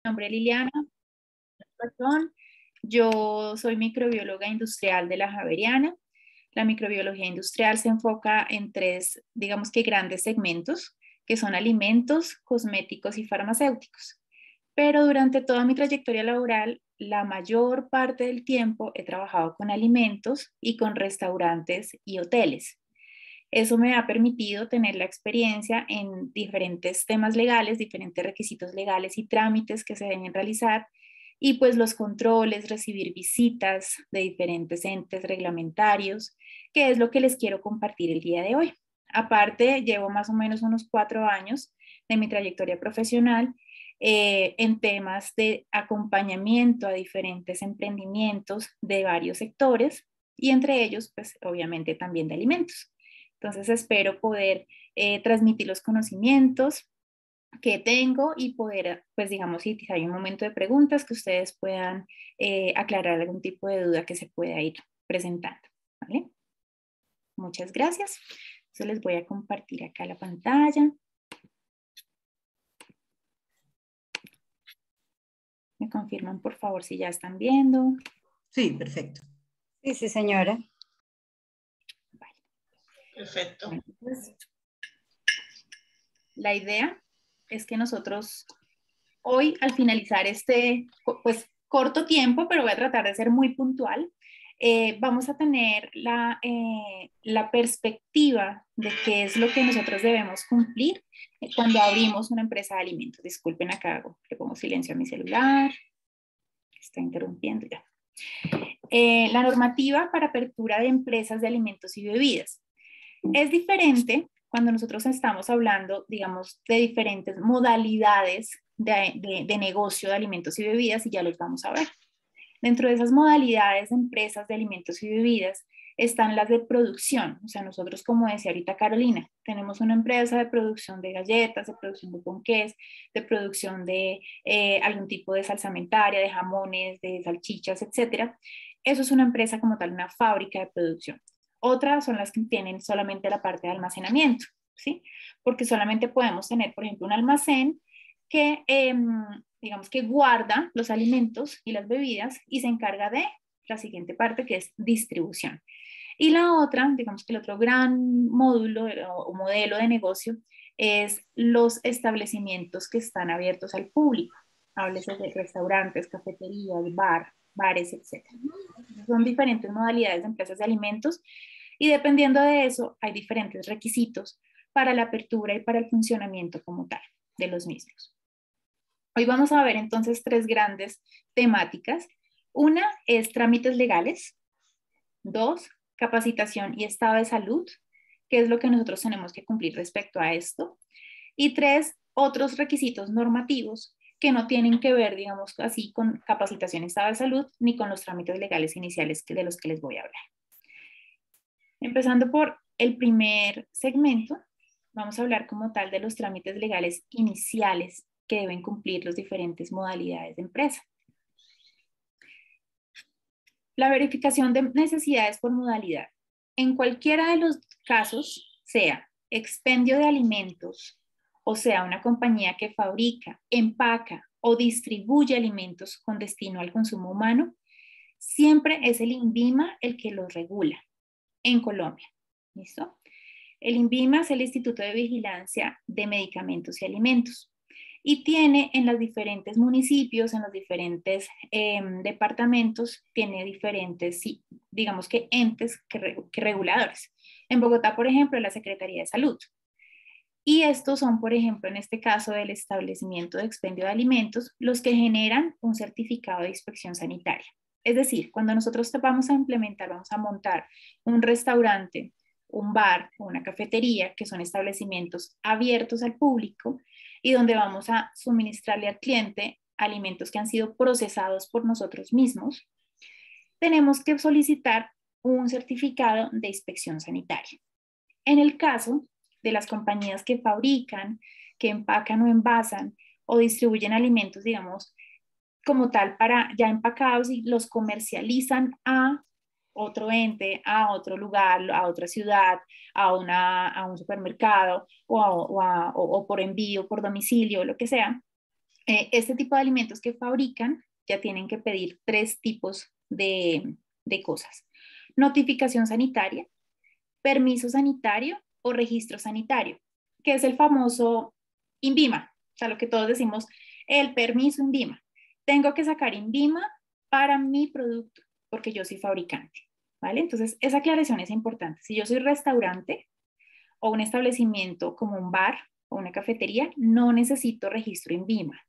nombre es Liliana Patrón. Yo soy microbióloga industrial de la Javeriana. La microbiología industrial se enfoca en tres, digamos que grandes segmentos, que son alimentos, cosméticos y farmacéuticos. Pero durante toda mi trayectoria laboral, la mayor parte del tiempo he trabajado con alimentos y con restaurantes y hoteles. Eso me ha permitido tener la experiencia en diferentes temas legales, diferentes requisitos legales y trámites que se deben realizar y pues los controles, recibir visitas de diferentes entes reglamentarios, que es lo que les quiero compartir el día de hoy. Aparte, llevo más o menos unos 4 años de mi trayectoria profesional en temas de acompañamiento a diferentes emprendimientos de varios sectores y entre ellos, pues obviamente también de alimentos. Entonces espero poder transmitir los conocimientos que tengo y poder, pues digamos, si hay un momento de preguntas, que ustedes puedan aclarar algún tipo de duda que se pueda ir presentando. ¿Vale? Muchas gracias. Entonces les voy a compartir acá la pantalla. Me confirman, por favor, si ya están viendo. Sí, perfecto. Sí, sí, señora. Vale. Perfecto. Entonces, la idea es que nosotros hoy, al finalizar este pues, corto tiempo, pero voy a tratar de ser muy puntual, vamos a tener la perspectiva de qué es lo que nosotros debemos cumplir cuando abrimos una empresa de alimentos. Disculpen, acá le pongo silencio a mi celular, está interrumpiendo ya. La normativa para apertura de empresas de alimentos y bebidas. Es diferente cuando nosotros estamos hablando, digamos, de diferentes modalidades de negocio de alimentos y bebidas, y ya los vamos a ver. Dentro de esas modalidades de empresas de alimentos y bebidas están las de producción. O sea, nosotros, como decía ahorita Carolina, tenemos una empresa de producción de galletas, de producción de ponqués, de producción de algún tipo de salsamentaria, de jamones, de salchichas, etcétera. Eso es una empresa como tal, una fábrica de producción. Otras son las que tienen solamente la parte de almacenamiento, ¿sí? Porque solamente podemos tener, por ejemplo, un almacén que, digamos que guarda los alimentos y las bebidas y se encarga de la siguiente parte, que es distribución. Y la otra, digamos que el otro gran módulo o modelo de negocio es los establecimientos que están abiertos al público. Háblese de restaurantes, cafeterías, bares, etc. Son diferentes modalidades de empresas de alimentos y dependiendo de eso hay diferentes requisitos para la apertura y para el funcionamiento como tal de los mismos. Hoy vamos a ver entonces tres grandes temáticas. Una es trámites legales. Dos, capacitación y estado de salud, que es lo que nosotros tenemos que cumplir respecto a esto. Y tres, otros requisitos normativos que no tienen que ver, digamos así, con capacitación y estado de salud, ni con los trámites legales iniciales de los que les voy a hablar. Empezando por el primer segmento, vamos a hablar como tal de los trámites legales iniciales que deben cumplir las diferentes modalidades de empresa. La verificación de necesidades por modalidad. En cualquiera de los casos, sea expendio de alimentos, o sea, una compañía que fabrica, empaca o distribuye alimentos con destino al consumo humano, siempre es el INVIMA el que los regula en Colombia. ¿Listo? El INVIMA es el Instituto de Vigilancia de Medicamentos y Alimentos y tiene en los diferentes municipios, en los diferentes departamentos, tiene diferentes, digamos que entes que reguladores. En Bogotá, por ejemplo, la Secretaría de Salud. Y estos son, por ejemplo, en este caso del establecimiento de expendio de alimentos, los que generan un certificado de inspección sanitaria. Es decir, cuando nosotros vamos a implementar, vamos a montar un restaurante, un bar o una cafetería, que son establecimientos abiertos al público y donde vamos a suministrarle al cliente alimentos que han sido procesados por nosotros mismos, tenemos que solicitar un certificado de inspección sanitaria. En el caso de las compañías que fabrican, que empacan o envasan o distribuyen alimentos, digamos, como tal, para ya empacados y los comercializan a otro ente, a otro lugar, a otra ciudad, a un supermercado o por envío, por domicilio, lo que sea, Este tipo de alimentos que fabrican ya tienen que pedir 3 tipos de cosas. Notificación sanitaria, permiso sanitario o registro sanitario, que es el famoso INVIMA, o sea, lo que todos decimos, el permiso INVIMA. Tengo que sacar INVIMA para mi producto, porque yo soy fabricante, ¿vale? Entonces, esa aclaración es importante. Si yo soy restaurante o un establecimiento como un bar o una cafetería, no necesito registro INVIMA.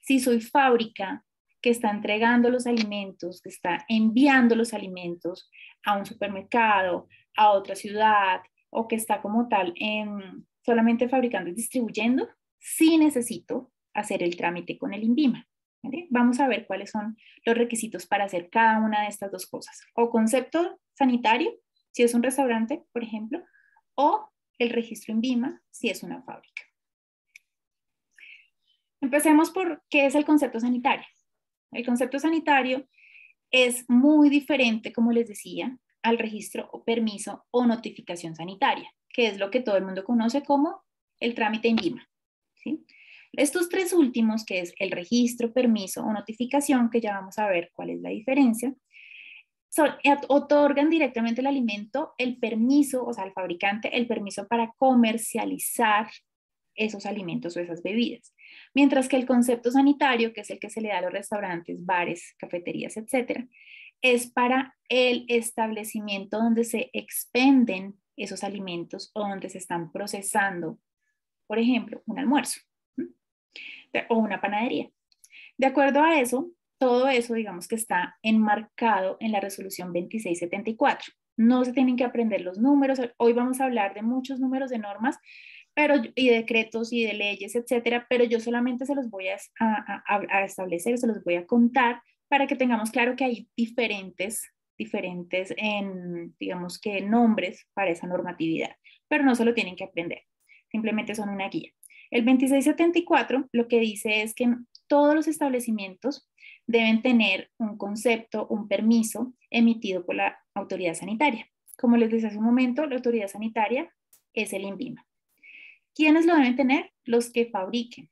Si soy fábrica que está entregando los alimentos, que está enviando los alimentos a un supermercado, a otra ciudad, o que está como tal solamente fabricando y distribuyendo, sí necesito hacer el trámite con el INVIMA. ¿Vale? Vamos a ver cuáles son los requisitos para hacer cada una de estas 2 cosas. O concepto sanitario, si es un restaurante, por ejemplo, o el registro INVIMA, si es una fábrica. Empecemos por qué es el concepto sanitario. El concepto sanitario es muy diferente, como les decía, al registro o permiso o notificación sanitaria, que es lo que todo el mundo conoce como el trámite INVIMA, ¿sí? Estos 3 últimos, que es el registro, permiso o notificación, que ya vamos a ver cuál es la diferencia, otorgan directamente al alimento el permiso, o sea, al fabricante, el permiso para comercializar esos alimentos o esas bebidas. Mientras que el concepto sanitario, que es el que se le da a los restaurantes, bares, cafeterías, etcétera, es para el establecimiento donde se expenden esos alimentos o donde se están procesando, por ejemplo, un almuerzo o una panadería. De acuerdo a eso, todo eso, digamos que está enmarcado en la resolución 2674. No se tienen que aprender los números. Hoy vamos a hablar de muchos números de normas, y decretos y de leyes, etcétera, pero yo solamente se los voy a establecer, se los voy a contar para que tengamos claro que hay diferentes digamos que nombres para esa normatividad, pero no se lo tienen que aprender, simplemente son una guía. El 2674 lo que dice es que todos los establecimientos deben tener un concepto, un permiso emitido por la autoridad sanitaria. Como les decía hace un momento, la autoridad sanitaria es el INVIMA. ¿Quiénes lo deben tener? Los que fabriquen,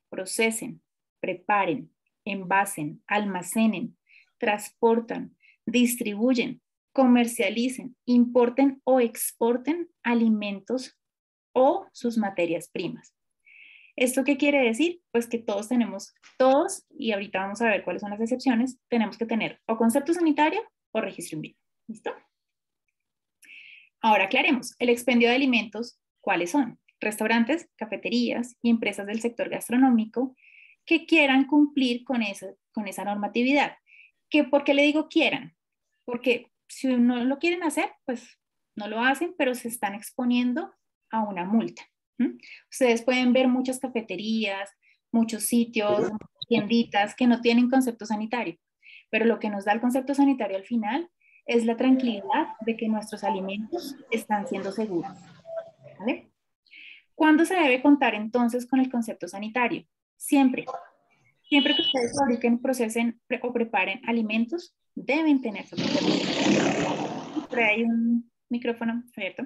procesen, preparen, envasen, almacenen, transportan, distribuyen, comercialicen, importen o exporten alimentos o sus materias primas. ¿Esto qué quiere decir? Pues que todos, y ahorita vamos a ver cuáles son las excepciones, tenemos que tener o concepto sanitario o registro INVIMA. ¿Listo? Ahora aclaremos, el expendio de alimentos, ¿cuáles son? Restaurantes, cafeterías y empresas del sector gastronómico que quieran cumplir con esa normatividad. ¿Por qué le digo quieran? Porque si no lo quieren hacer, pues no lo hacen, pero se están exponiendo a una multa. Ustedes pueden ver muchas cafeterías, muchos sitios, tienditas que no tienen concepto sanitario, pero lo que nos da el concepto sanitario al final es la tranquilidad de que nuestros alimentos están siendo seguros. ¿Vale? ¿Cuándo se debe contar entonces con el concepto sanitario? Siempre. Siempre que ustedes fabriquen, procesen o preparen alimentos, deben tener su concepto sanitario. Por ahí hay un micrófono abierto.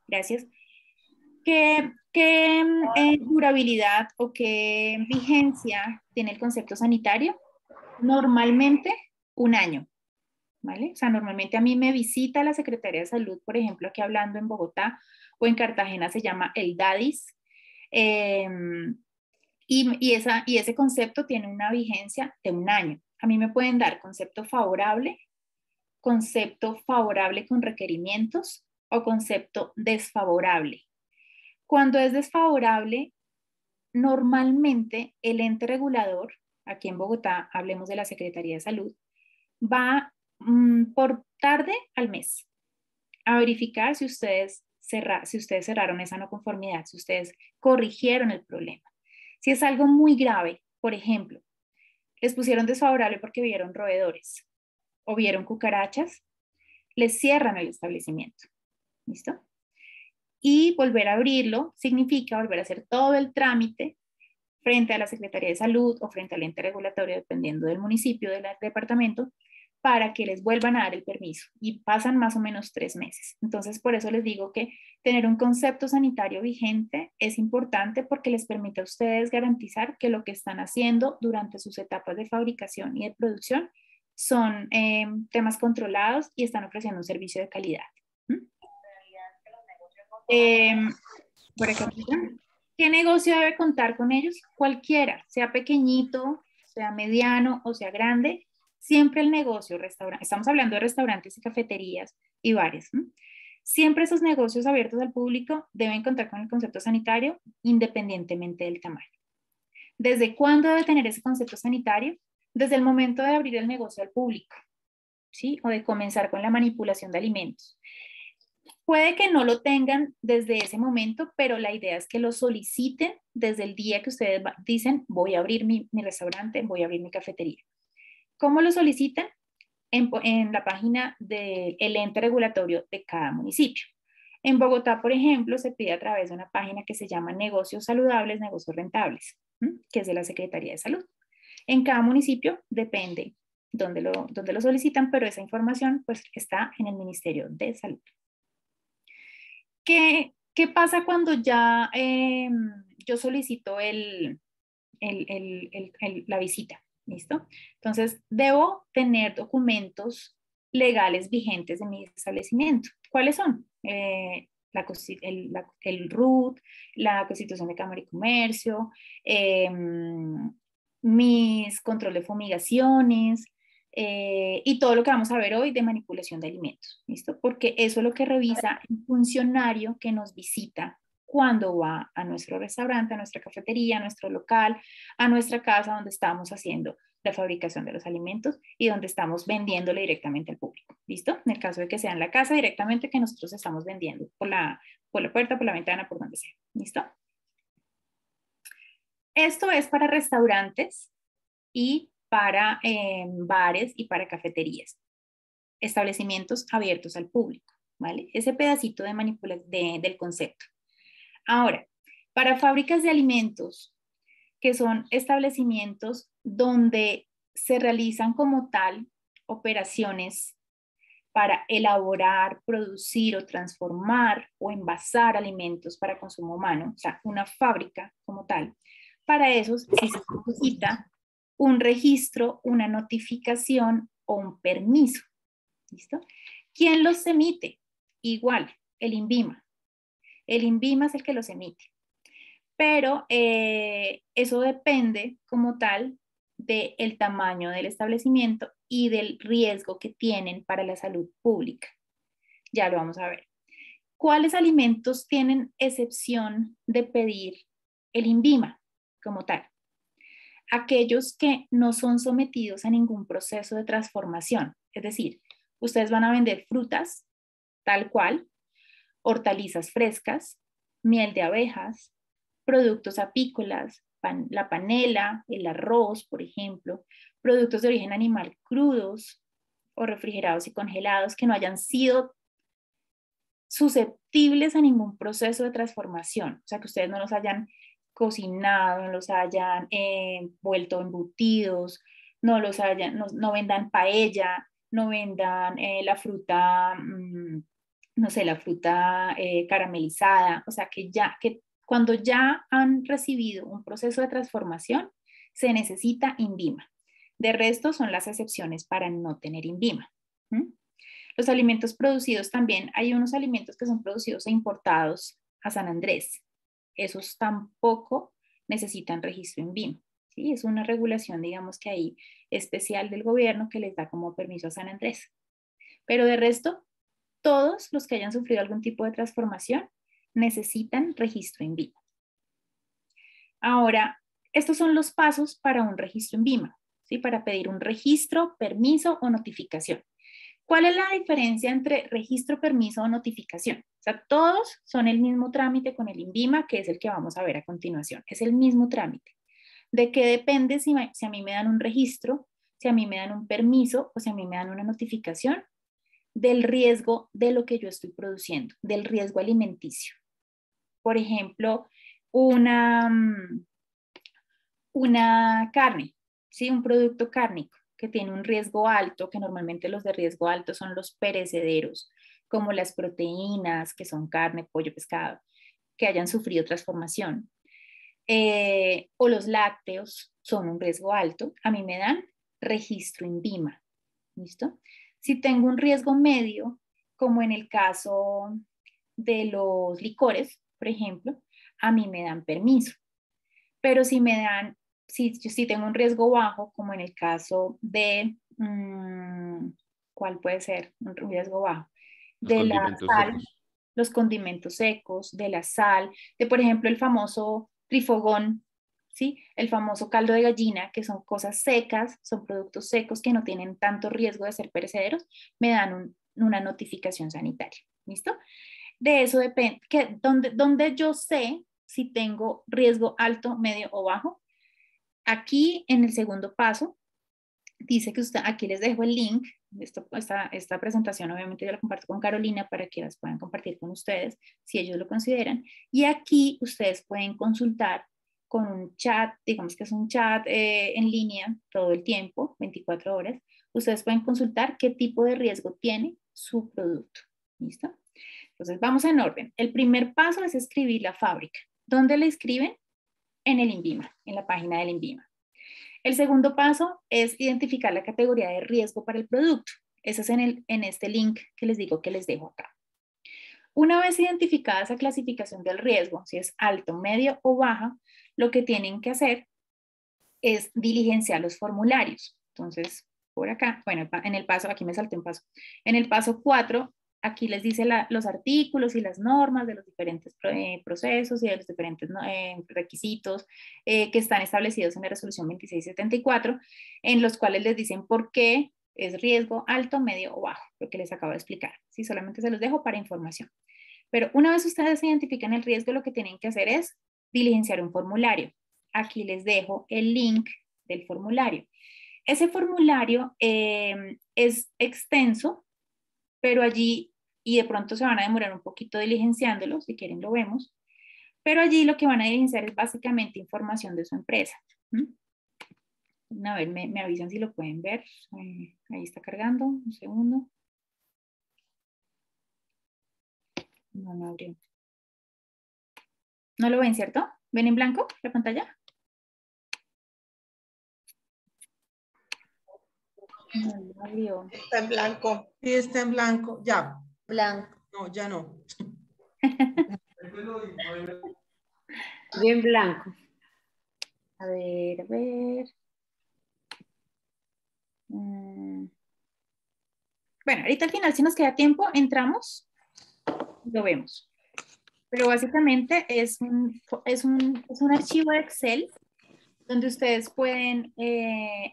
Gracias. ¿Qué durabilidad o qué vigencia tiene el concepto sanitario? Normalmente 1 año. ¿Vale? O sea, normalmente a mí me visita la Secretaría de Salud, por ejemplo, aquí hablando en Bogotá o en Cartagena se llama el DADIS, y ese concepto tiene una vigencia de 1 año. A mí me pueden dar concepto favorable con requerimientos o concepto desfavorable. Cuando es desfavorable, normalmente el ente regulador, aquí en Bogotá, hablemos de la Secretaría de Salud, va por tarde al mes a verificar si ustedes cerraron esa no conformidad, si ustedes corrigieron el problema. Si es algo muy grave, por ejemplo, les pusieron desfavorable porque vieron roedores o vieron cucarachas, les cierran el establecimiento. ¿Listo? Y volver a abrirlo significa volver a hacer todo el trámite frente a la Secretaría de Salud o frente al ente regulatorio, dependiendo del municipio, del departamento, para que les vuelvan a dar el permiso y pasan más o menos 3 meses. Entonces, por eso les digo que tener un concepto sanitario vigente es importante porque les permite a ustedes garantizar que lo que están haciendo durante sus etapas de fabricación y de producción son temas controlados y están ofreciendo un servicio de calidad. Por ejemplo, ¿qué negocio debe contar con ellos? Cualquiera, sea pequeñito, sea mediano o sea grande, siempre el negocio, restaurante, estamos hablando de restaurantes y cafeterías y bares, ¿no? Siempre esos negocios abiertos al público deben contar con el concepto sanitario independientemente del tamaño. ¿Desde cuándo debe tener ese concepto sanitario? Desde el momento de abrir el negocio al público, ¿sí? O de comenzar con la manipulación de alimentos. Puede que no lo tengan desde ese momento, pero la idea es que lo soliciten desde el día que ustedes dicen voy a abrir mi restaurante, voy a abrir mi cafetería. ¿Cómo lo solicitan? En la página del ente regulatorio de cada municipio. En Bogotá, por ejemplo, se pide a través de una página que se llama Negocios Saludables, Negocios Rentables, que es de la Secretaría de Salud. En cada municipio depende dónde lo solicitan, pero esa información pues, está en el Ministerio de Salud. ¿Qué pasa cuando ya yo solicito la visita? ¿Listo? Entonces, debo tener documentos legales vigentes de mi establecimiento. ¿Cuáles son? El RUT, la Constitución de Cámara y Comercio, mis control de fumigaciones, y todo lo que vamos a ver hoy de manipulación de alimentos, ¿listo? Porque eso es lo que revisa el funcionario que nos visita cuando va a nuestro restaurante, a nuestra cafetería, a nuestro local, a nuestra casa donde estamos haciendo la fabricación de los alimentos y donde estamos vendiéndole directamente al público, ¿listo? En el caso de que sea en la casa directamente que nosotros estamos vendiendo por la puerta, por la ventana, por donde sea, ¿listo? Esto es para restaurantes y para bares y para cafeterías, establecimientos abiertos al público, ¿vale? Ese pedacito de del concepto. Ahora, para fábricas de alimentos, que son establecimientos donde se realizan como tal operaciones para elaborar, producir o transformar o envasar alimentos para consumo humano, o sea, una fábrica como tal. Para eso sí se necesita un registro, una notificación o un permiso. ¿Listo? ¿Quién los emite? Igual, el INVIMA. El INVIMA es el que los emite. Pero eso depende como tal del tamaño del establecimiento y del riesgo que tienen para la salud pública. Ya lo vamos a ver. ¿Cuáles alimentos tienen excepción de pedir el INVIMA como tal? Aquellos que no son sometidos a ningún proceso de transformación. Es decir, ustedes van a vender frutas tal cual, hortalizas frescas, miel de abejas, productos apícolas, la panela, el arroz, por ejemplo, productos de origen animal crudos o refrigerados y congelados que no hayan sido susceptibles a ningún proceso de transformación. O sea, que ustedes no los hayan cocinado, no los hayan vuelto embutidos, no los hayan, no vendan paella, no vendan la fruta, no sé, la fruta caramelizada, o sea, que cuando ya han recibido un proceso de transformación, se necesita INVIMA. De resto, son las excepciones para no tener INVIMA. Los alimentos producidos también, hay unos alimentos que son producidos e importados a San Andrés. Esos tampoco necesitan registro INVIMA. ¿Sí? Es una regulación, digamos que ahí, especial del gobierno que les da como permiso a San Andrés. Pero de resto, todos los que hayan sufrido algún tipo de transformación necesitan registro INVIMA. Ahora, estos son los pasos para un registro INVIMA, ¿sí? Para pedir un registro, permiso o notificación. ¿Cuál es la diferencia entre registro, permiso o notificación? O sea, todos son el mismo trámite con el INVIMA, que es el que vamos a ver a continuación. Es el mismo trámite. ¿De qué depende si a mí me dan un registro, si a mí me dan un permiso o si a mí me dan una notificación? Del riesgo de lo que yo estoy produciendo, del riesgo alimenticio. Por ejemplo, una carne, ¿sí? Un producto cárnico. que tiene un riesgo alto, que normalmente los de riesgo alto son los perecederos, como las proteínas, que son carne, pollo, pescado, que hayan sufrido transformación, o los lácteos son un riesgo alto, a mí me dan registro INVIMA. ¿Listo? Si tengo un riesgo medio, como en el caso de los licores, por ejemplo, a mí me dan permiso. Pero si me dan, si tengo un riesgo bajo, como en el caso de, ¿cuál puede ser un riesgo bajo? Los De la condimentos sal, secos. los condimentos secos, de la sal, de por ejemplo el famoso trifogón, ¿sí? El famoso caldo de gallina, que son cosas secas, son productos secos que no tienen tanto riesgo de ser perecederos, me dan una notificación sanitaria. ¿Listo? De eso depende, donde yo sé si tengo riesgo alto, medio o bajo. Aquí en el segundo paso, dice que usted, aquí les dejo el link, esta presentación obviamente yo la comparto con Carolina para que las puedan compartir con ustedes, si ellos lo consideran. Y aquí ustedes pueden consultar con un chat, digamos que es un chat en línea todo el tiempo, 24 horas. Ustedes pueden consultar qué tipo de riesgo tiene su producto. ¿Listo? Entonces vamos en orden. El primer paso es escribir la fábrica. ¿Dónde la escriben? En el INVIMA, en la página del INVIMA. El segundo paso es identificar la categoría de riesgo para el producto. Eso es en este link que les digo que les dejo acá. Una vez identificada esa clasificación del riesgo, si es alto, medio o baja, lo que tienen que hacer es diligenciar los formularios. Entonces, por acá, bueno, en el paso, aquí me salté un paso. En el paso 4, aquí les dice los artículos y las normas de los diferentes procesos y de los diferentes requisitos que están establecidos en la resolución 2674, en los cuales les dicen por qué es riesgo alto, medio o bajo, lo que les acabo de explicar. Sí, solamente se los dejo para información. Pero una vez ustedes identifican el riesgo, lo que tienen que hacer es diligenciar un formulario. Aquí les dejo el link del formulario. Ese formulario es extenso, pero allí, y de pronto se van a demorar un poquito diligenciándolo, si quieren lo vemos, pero allí lo que van a diligenciar es básicamente información de su empresa. A ver, me avisan si lo pueden ver. Ahí está cargando, un segundo. No abrió. ¿No lo ven, cierto? ¿Ven en blanco la pantalla? No lo abrió. Está en blanco. Sí, está en blanco. Ya. Blanco. No, ya no. Bien blanco. A ver, a ver. Bueno, ahorita al final, si nos queda tiempo, entramos y lo vemos. Pero básicamente es un archivo de Excel donde ustedes pueden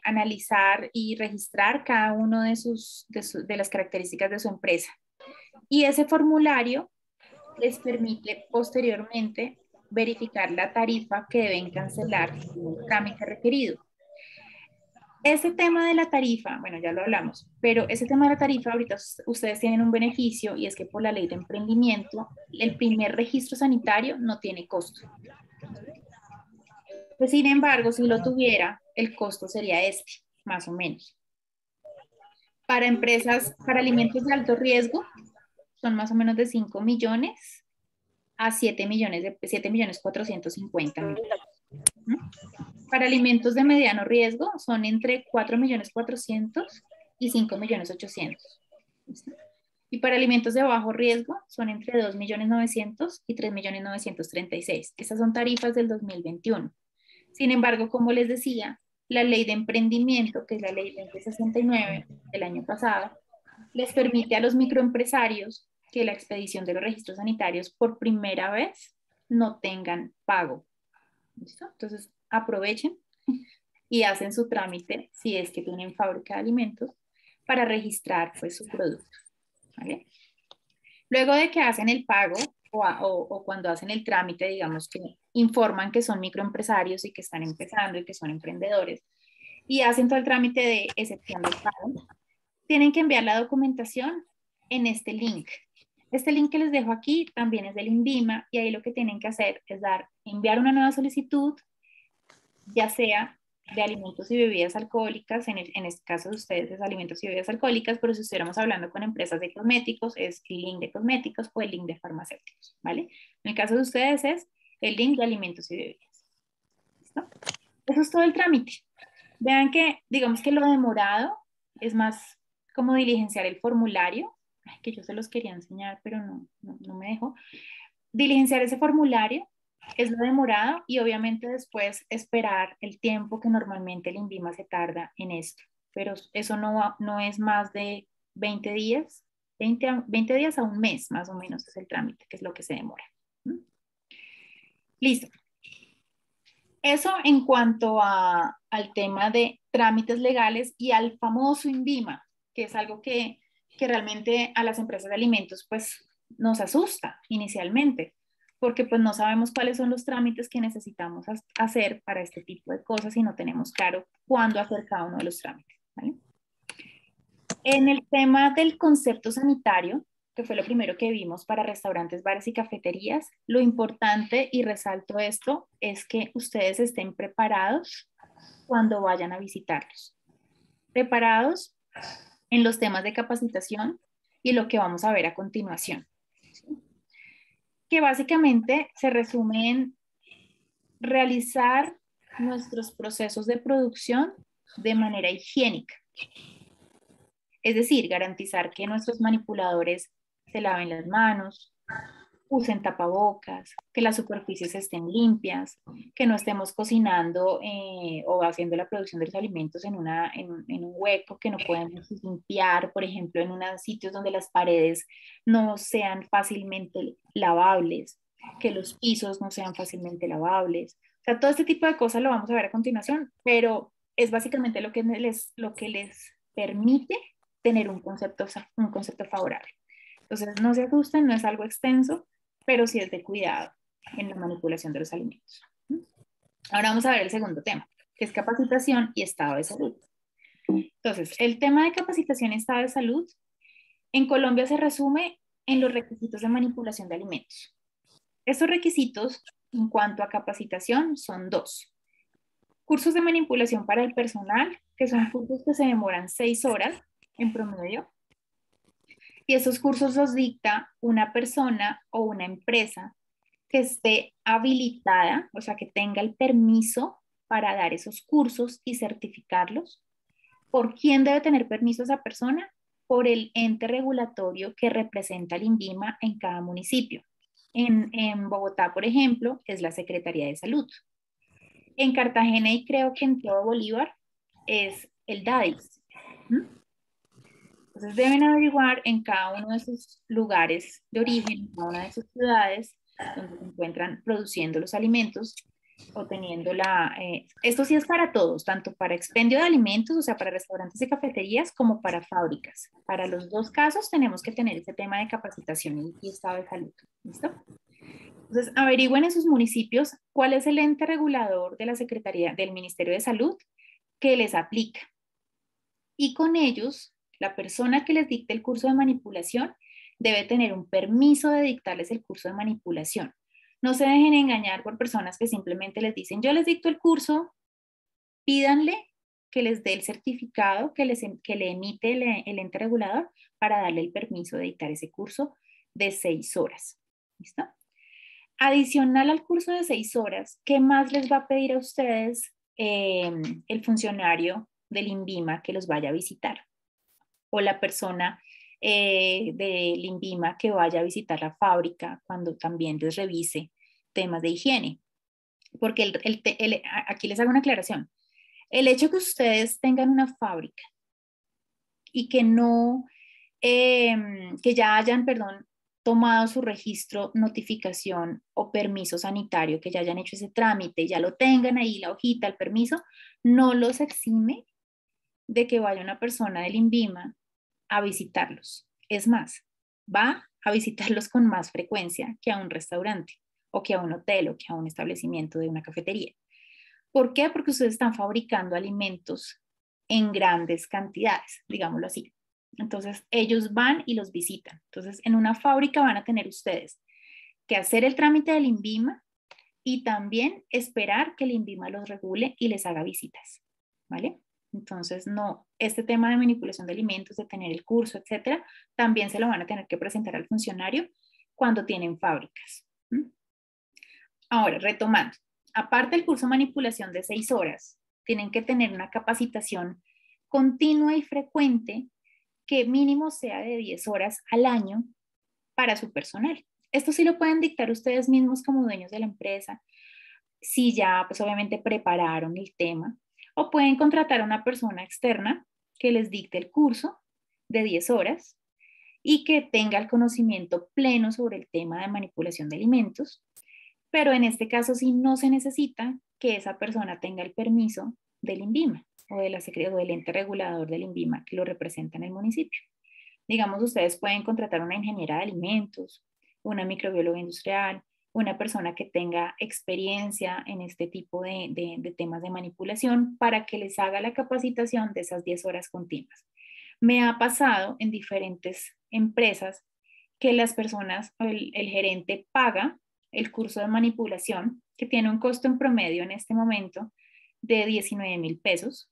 analizar y registrar cada uno de las características de su empresa. Y ese formulario les permite posteriormente verificar la tarifa que deben cancelar en el trámite requerido. Ese tema de la tarifa, bueno, ya lo hablamos, pero ese tema de la tarifa, ahorita ustedes tienen un beneficio y es que por la ley de emprendimiento, el primer registro sanitario no tiene costo. Pues, sin embargo, si lo tuviera, el costo sería este, más o menos. Para empresas, para alimentos de alto riesgo, son más o menos de 5 millones a 7 millones, 7 millones 450 mil. Para alimentos de mediano riesgo son entre 4 millones 400 y 5 millones 800. Y para alimentos de bajo riesgo son entre 2 millones 900 y 3 millones 936. Esas son tarifas del 2021. Sin embargo, como les decía, la ley de emprendimiento, que es la ley 2069 del año pasado, les permite a los microempresarios que la expedición de los registros sanitarios por primera vez no tengan pago. ¿Listo? Entonces, aprovechen y hacen su trámite si es que tienen fábrica de alimentos para registrar pues su producto. ¿Vale? Luego de que hacen el pago o cuando hacen el trámite, digamos que informan que son microempresarios y que están empezando y que son emprendedores y hacen todo el trámite de excepción del pago, tienen que enviar la documentación en este link. Este link que les dejo aquí también es del INVIMA y ahí lo que tienen que hacer es enviar una nueva solicitud, ya sea de alimentos y bebidas alcohólicas, en este caso de ustedes es alimentos y bebidas alcohólicas, pero si estuviéramos hablando con empresas de cosméticos, es el link de cosméticos o el link de farmacéuticos, ¿vale? En el caso de ustedes es el link de alimentos y bebidas. ¿Listo? Eso es todo el trámite. Vean que, digamos que lo demorado es más como diligenciar el formulario, ay, que yo se los quería enseñar, pero no me dejó. Diligenciar ese formulario es lo demorado y obviamente después esperar el tiempo que normalmente el INVIMA se tarda en esto. Pero eso no es más de 20 días, 20 días a un mes más o menos es el trámite, que es lo que se demora. ¿Mm? Listo. Eso en cuanto al tema de trámites legales y al famoso INVIMA, que es algo que realmente a las empresas de alimentos pues nos asusta inicialmente, porque pues no sabemos cuáles son los trámites que necesitamos hacer para este tipo de cosas y no tenemos claro cuándo hacer cada uno de los trámites, ¿vale? En el tema del concepto sanitario, que fue lo primero que vimos para restaurantes, bares y cafeterías, lo importante, y resalto esto, es que ustedes estén preparados cuando vayan a visitarlos. Preparados en los temas de capacitación y lo que vamos a ver a continuación. Que básicamente se resume en realizar nuestros procesos de producción de manera higiénica. Es decir, garantizar que nuestros manipuladores se laven las manos, usen tapabocas, que las superficies estén limpias, que no estemos cocinando o haciendo la producción de los alimentos en un hueco que no podemos limpiar, por ejemplo, en unos sitios donde las paredes no sean fácilmente lavables, que los pisos no sean fácilmente lavables. O sea, todo este tipo de cosas lo vamos a ver a continuación, pero es básicamente lo que les permite tener un concepto favorable. Entonces, no se asusten, no es algo extenso, pero sí es de cuidado en la manipulación de los alimentos. Ahora vamos a ver el segundo tema, que es capacitación y estado de salud. Entonces, el tema de capacitación y estado de salud en Colombia se resume en los requisitos de manipulación de alimentos. Estos requisitos en cuanto a capacitación son 2. Cursos de manipulación para el personal, que son cursos que se demoran 6 horas en promedio. Y esos cursos los dicta una persona o una empresa que esté habilitada, o sea, que tenga el permiso para dar esos cursos y certificarlos. ¿Por quién debe tener permiso esa persona? Por el ente regulatorio que representa el INVIMA en cada municipio. En Bogotá, por ejemplo, es la Secretaría de Salud. En Cartagena y creo que en todo Bolívar es el DADIS. Entonces deben averiguar en cada uno de esos lugares de origen, en cada una de sus ciudades, donde se encuentran produciendo los alimentos o teniendo esto sí es para todos, tanto para expendio de alimentos, o sea, para restaurantes y cafeterías, como para fábricas. Para los dos casos tenemos que tener ese tema de capacitación y estado de salud. ¿Listo? Entonces, averigüen en sus municipios cuál es el ente regulador de la Secretaría del Ministerio de Salud que les aplica. Y con ellos, la persona que les dicte el curso de manipulación debe tener un permiso de dictarles el curso de manipulación. No se dejen engañar por personas que simplemente les dicen, yo les dicto el curso, pídanle que les dé el certificado que le emite el ente regulador para darle el permiso de dictar ese curso de 6 horas. ¿Listo? Adicional al curso de 6 horas, ¿qué más les va a pedir a ustedes el funcionario del INVIMA que los vaya a visitar? O la persona del INVIMA que vaya a visitar la fábrica cuando también les revise temas de higiene. Porque aquí les hago una aclaración. El hecho que ustedes tengan una fábrica y que que ya hayan, tomado su registro, notificación o permiso sanitario, que ya hayan hecho ese trámite, ya lo tengan ahí, la hojita, el permiso, no los exime de que vaya una persona del INVIMA a visitarlos. Es más, va a visitarlos con más frecuencia que a un restaurante o que a un hotel o que a un establecimiento de una cafetería. ¿Por qué? Porque ustedes están fabricando alimentos en grandes cantidades, digámoslo así. Entonces, ellos van y los visitan. Entonces, en una fábrica van a tener ustedes que hacer el trámite del INVIMA y también esperar que el INVIMA los regule y les haga visitas, ¿vale? Entonces, no, este tema de manipulación de alimentos, de tener el curso, etcétera, también se lo van a tener que presentar al funcionario cuando tienen fábricas. Ahora, retomando, aparte del curso de manipulación de 6 horas, tienen que tener una capacitación continua y frecuente que mínimo sea de 10 horas al año para su personal. Esto sí lo pueden dictar ustedes mismos como dueños de la empresa, si ya pues obviamente prepararon el tema, o pueden contratar a una persona externa que les dicte el curso de 10 horas y que tenga el conocimiento pleno sobre el tema de manipulación de alimentos, pero en este caso sí no se necesita que esa persona tenga el permiso del INVIMA o del ente regulador del INVIMA que lo representa en el municipio. Digamos, ustedes pueden contratar una ingeniera de alimentos, una microbióloga industrial, una persona que tenga experiencia en este tipo de temas de manipulación para que les haga la capacitación de esas 10 horas continuas. Me ha pasado en diferentes empresas que las personas, el gerente paga el curso de manipulación, que tiene un costo en promedio en este momento de 19,000 pesos.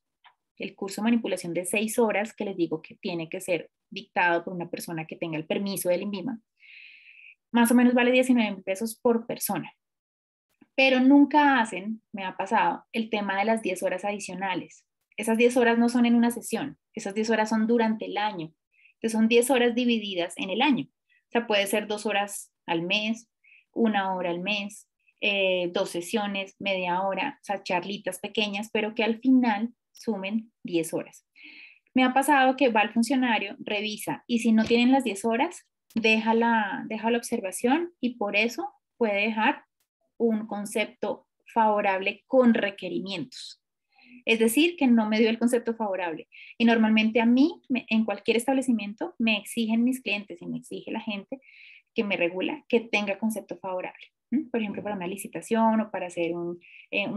El curso de manipulación de 6 horas, que les digo que tiene que ser dictado por una persona que tenga el permiso del INVIMA, más o menos vale 19,000 pesos por persona. Pero nunca hacen, me ha pasado, el tema de las 10 horas adicionales. Esas 10 horas no son en una sesión, esas 10 horas son durante el año. Entonces son 10 horas divididas en el año. O sea, puede ser 2 horas al mes, 1 hora al mes, 2 sesiones, media hora, o sea, charlitas pequeñas, pero que al final sumen 10 horas. Me ha pasado que va el funcionario, revisa, y si no tienen las 10 horas, deja la observación y por eso puede dejar un concepto favorable con requerimientos. Es decir, que no me dio el concepto favorable. Y normalmente a mí, en cualquier establecimiento, me exigen mis clientes y me exige la gente que me regula que tenga concepto favorable. Por ejemplo, para una licitación o para hacer un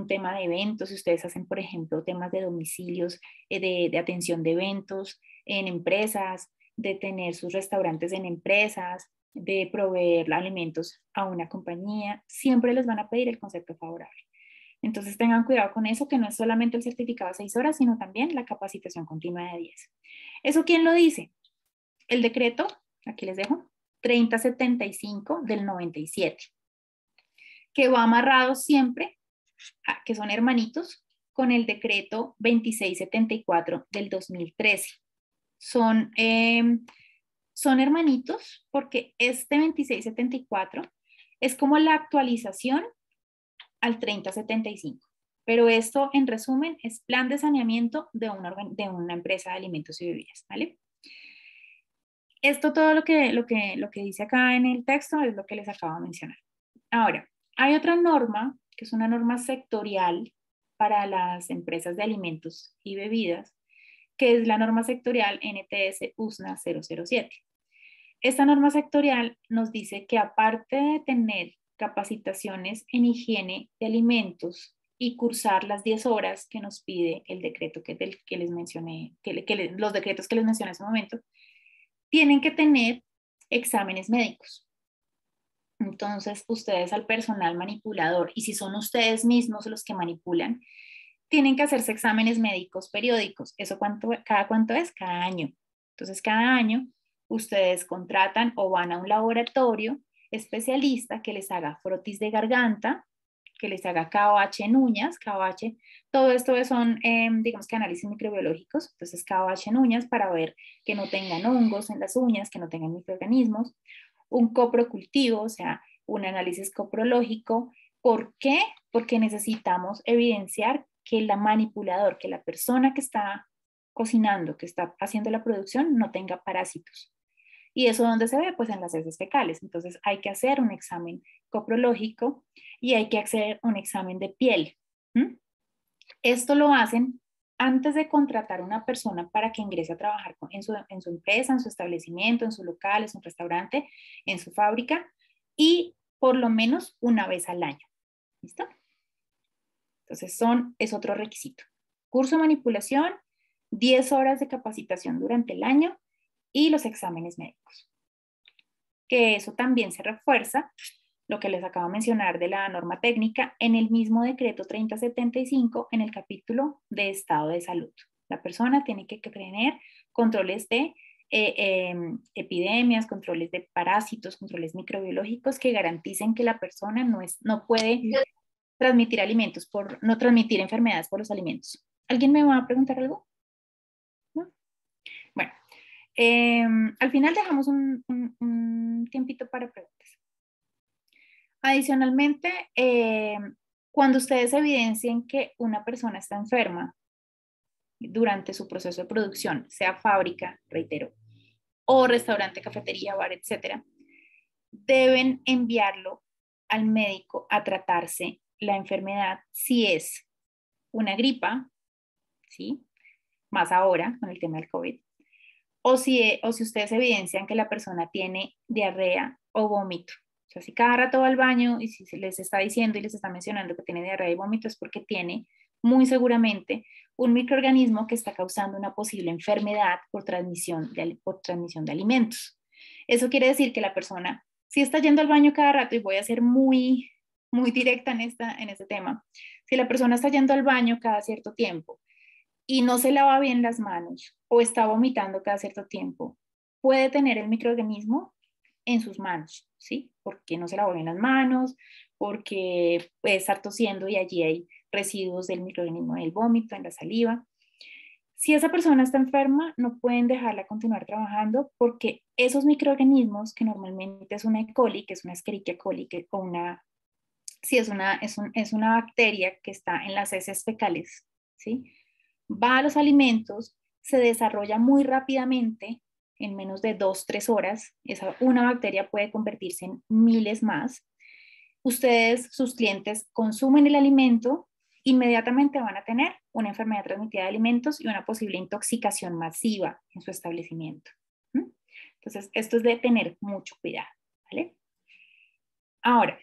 tema de eventos, si ustedes hacen, por ejemplo, temas de domicilios, de atención de eventos en empresas, de tener sus restaurantes en empresas, de proveer alimentos a una compañía, siempre les van a pedir el concepto favorable. Entonces tengan cuidado con eso, que no es solamente el certificado de 6 horas, sino también la capacitación continua de 10. ¿Eso quién lo dice? El decreto, aquí les dejo, 3075 del 97, que va amarrado siempre, que son hermanitos, con el decreto 2674 del 2013. Son hermanitos porque este 2674 es como la actualización al 3075. Pero esto, en resumen, es plan de saneamiento de una empresa de alimentos y bebidas, ¿vale? Esto todo lo que dice acá en el texto es lo que les acabo de mencionar. Ahora, hay otra norma, que es una norma sectorial para las empresas de alimentos y bebidas, que es la norma sectorial NTS-USNA 007. Esta norma sectorial nos dice que aparte de tener capacitaciones en higiene de alimentos y cursar las 10 horas que nos pide el decreto que les mencioné, los decretos que les mencioné en ese momento, tienen que tener exámenes médicos. Entonces, ustedes al personal manipulador, y si son ustedes mismos los que manipulan, tienen que hacerse exámenes médicos periódicos. ¿Eso cada cuánto es? Cada año. Entonces, cada año ustedes contratan o van a un laboratorio especialista que les haga frotis de garganta, que les haga KOH en uñas, KOH, todo esto son, digamos que análisis microbiológicos, entonces KOH en uñas para ver que no tengan hongos en las uñas, que no tengan microorganismos, un coprocultivo, o sea, un análisis coprológico. ¿Por qué? Porque necesitamos evidenciar que el manipulador, que la persona que está cocinando, que está haciendo la producción, no tenga parásitos. ¿Y eso dónde se ve? Pues en las heces fecales. Entonces hay que hacer un examen coprológico y hay que hacer un examen de piel. Esto lo hacen antes de contratar a una persona para que ingrese a trabajar en su empresa, en su establecimiento, en su local, en su restaurante, en su fábrica, y por lo menos una vez al año. ¿Listo? Entonces es otro requisito. Curso de manipulación, 10 horas de capacitación durante el año y los exámenes médicos. Que eso también se refuerza lo que les acabo de mencionar de la norma técnica, en el mismo decreto 3075, en el capítulo de estado de salud. La persona tiene que tener controles de epidemias, controles de parásitos, controles microbiológicos que garanticen que la persona no puede transmitir alimentos no transmitir enfermedades por los alimentos. ¿Alguien me va a preguntar algo? ¿No? Bueno, al final dejamos un tiempito para preguntas. Adicionalmente, cuando ustedes evidencien que una persona está enferma durante su proceso de producción, sea fábrica, reitero, o restaurante, cafetería, bar, etcétera, deben enviarlo al médico a tratarse la enfermedad si es una gripa, ¿sí? Más ahora con el tema del COVID, o si ustedes evidencian que la persona tiene diarrea o vómito. O sea, si cada rato va al baño y si se les está diciendo y les está mencionando que tiene diarrea y vómito es porque tiene muy seguramente un microorganismo que está causando una posible enfermedad por transmisión de alimentos. Eso quiere decir que la persona, si está yendo al baño cada rato, y voy a ser muy directa en este tema, si la persona está yendo al baño cada cierto tiempo y no se lava bien las manos o está vomitando cada cierto tiempo, puede tener el microorganismo en sus manos, ¿sí? Porque no se lavó bien las manos, porque puede estar tosiendo y allí hay residuos del microorganismo en el vómito, en la saliva. Si esa persona está enferma, no pueden dejarla continuar trabajando porque esos microorganismos, que normalmente es una E. coli, que es una Escherichia coli, es una bacteria que está en las heces fecales, ¿sí? Va a los alimentos, se desarrolla muy rápidamente, en menos de 2-3 horas, una bacteria puede convertirse en miles más. Ustedes, sus clientes, consumen el alimento, inmediatamente van a tener una enfermedad transmitida de alimentos y una posible intoxicación masiva en su establecimiento. Entonces, esto es de tener mucho cuidado, ¿vale? Ahora,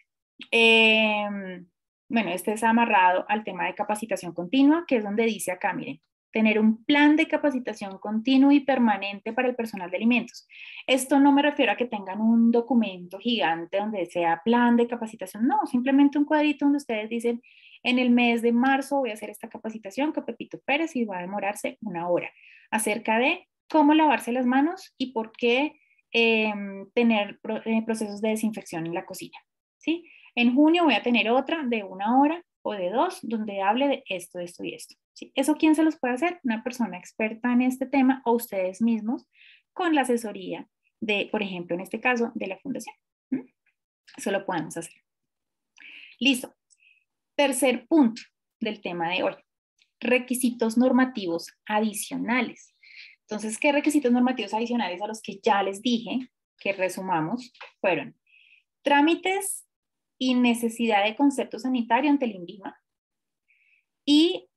bueno, este es amarrado al tema de capacitación continua, que es donde dice acá, miren, tener un plan de capacitación continuo y permanente para el personal de alimentos. Esto no me refiero a que tengan un documento gigante donde sea plan de capacitación, no, simplemente un cuadrito donde ustedes dicen, en el mes de marzo voy a hacer esta capacitación con Pepito Pérez y va a demorarse 1 hora, acerca de cómo lavarse las manos y por qué tener procesos de desinfección en la cocina, ¿sí? En junio voy a tener otra de 1 hora o de 2, donde hable de esto, esto y esto. ¿Sí? ¿Eso quién se los puede hacer? Una persona experta en este tema o ustedes mismos con la asesoría de, por ejemplo, en este caso, de la fundación. Eso lo podemos hacer. Listo. Tercer punto del tema de hoy. Requisitos normativos adicionales. Entonces, ¿qué requisitos normativos adicionales a los que ya les dije que resumamos fueron trámites y necesidad de concepto sanitario ante el INVIMA y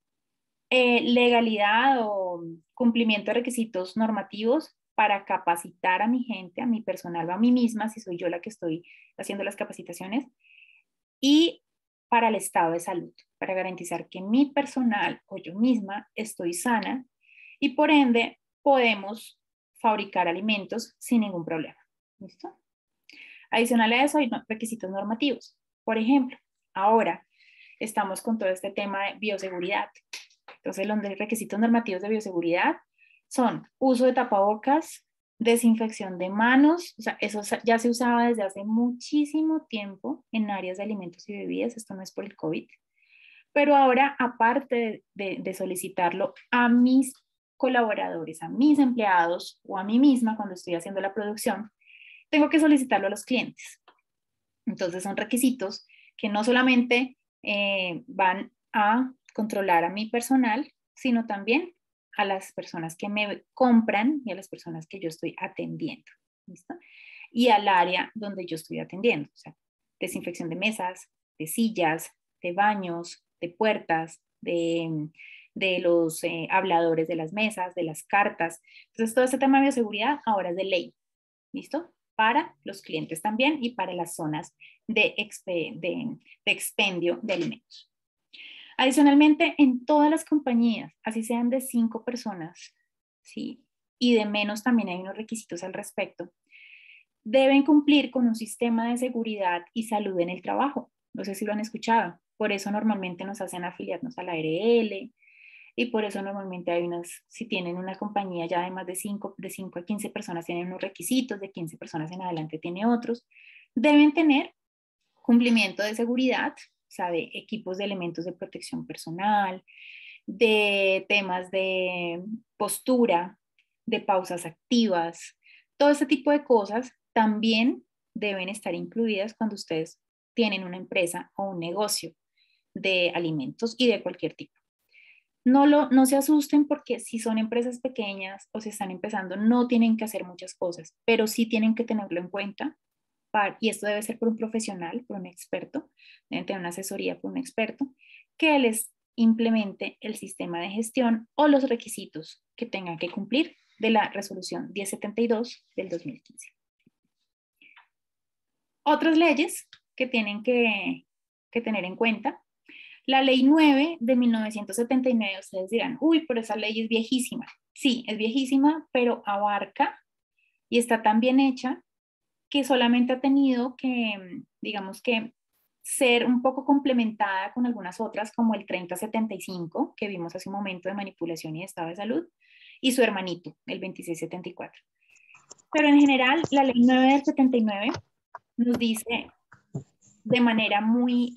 legalidad o cumplimiento de requisitos normativos para capacitar a mi gente, a mi personal o a mí misma, si soy yo la que estoy haciendo las capacitaciones, y para el estado de salud, para garantizar que mi personal o yo misma estoy sana y por ende podemos fabricar alimentos sin ningún problema. ¿Listo? Adicional a eso hay requisitos normativos. Por ejemplo, ahora estamos con todo este tema de bioseguridad. Entonces, los requisitos normativos de bioseguridad son uso de tapabocas, desinfección de manos, o sea, eso ya se usaba desde hace muchísimo tiempo en áreas de alimentos y bebidas, esto no es por el COVID, pero ahora, aparte de solicitarlo a mis colaboradores, a mis empleados o a mí misma cuando estoy haciendo la producción, tengo que solicitarlo a los clientes. Entonces son requisitos que no solamente van a controlar a mi personal, sino también a las personas que me compran y a las personas que yo estoy atendiendo. ¿Listo? Y al área donde yo estoy atendiendo. O sea, desinfección de mesas, de sillas, de baños, de puertas, de los habladores de las mesas, de las cartas. Entonces todo este tema de bioseguridad ahora es de ley. ¿Listo? Para los clientes también y para las zonas de expendio de alimentos. Adicionalmente, en todas las compañías, así sean de 5 personas, ¿sí? Y de menos también hay unos requisitos al respecto. Deben cumplir con un sistema de seguridad y salud en el trabajo. No sé si lo han escuchado. Por eso normalmente nos hacen afiliarnos a la ARL y por eso normalmente hay unas, si tienen una compañía ya de más de 5 a 15 personas tienen unos requisitos, de 15 personas en adelante tiene otros. Deben tener cumplimiento de seguridad, o sea, de equipos de elementos de protección personal, de temas de postura, de pausas activas, todo este tipo de cosas también deben estar incluidas cuando ustedes tienen una empresa o un negocio de alimentos y de cualquier tipo. No se asusten porque si son empresas pequeñas o si están empezando, no tienen que hacer muchas cosas, pero sí tienen que tenerlo en cuenta. Y esto debe ser por un profesional, por un experto, deben tener una asesoría por un experto, que les implemente el sistema de gestión o los requisitos que tengan que cumplir de la resolución 1072 del 2015. Otras leyes que tienen que tener en cuenta. La ley 9 de 1979, ustedes dirán, uy, pero esa ley es viejísima. Sí, es viejísima, pero abarca y está tan bien hecha que solamente ha tenido que, digamos que, ser un poco complementada con algunas otras, como el 3075, que vimos hace un momento de manipulación y estado de salud, y su hermanito, el 2674. Pero en general, la ley 9 del 79 nos dice de manera muy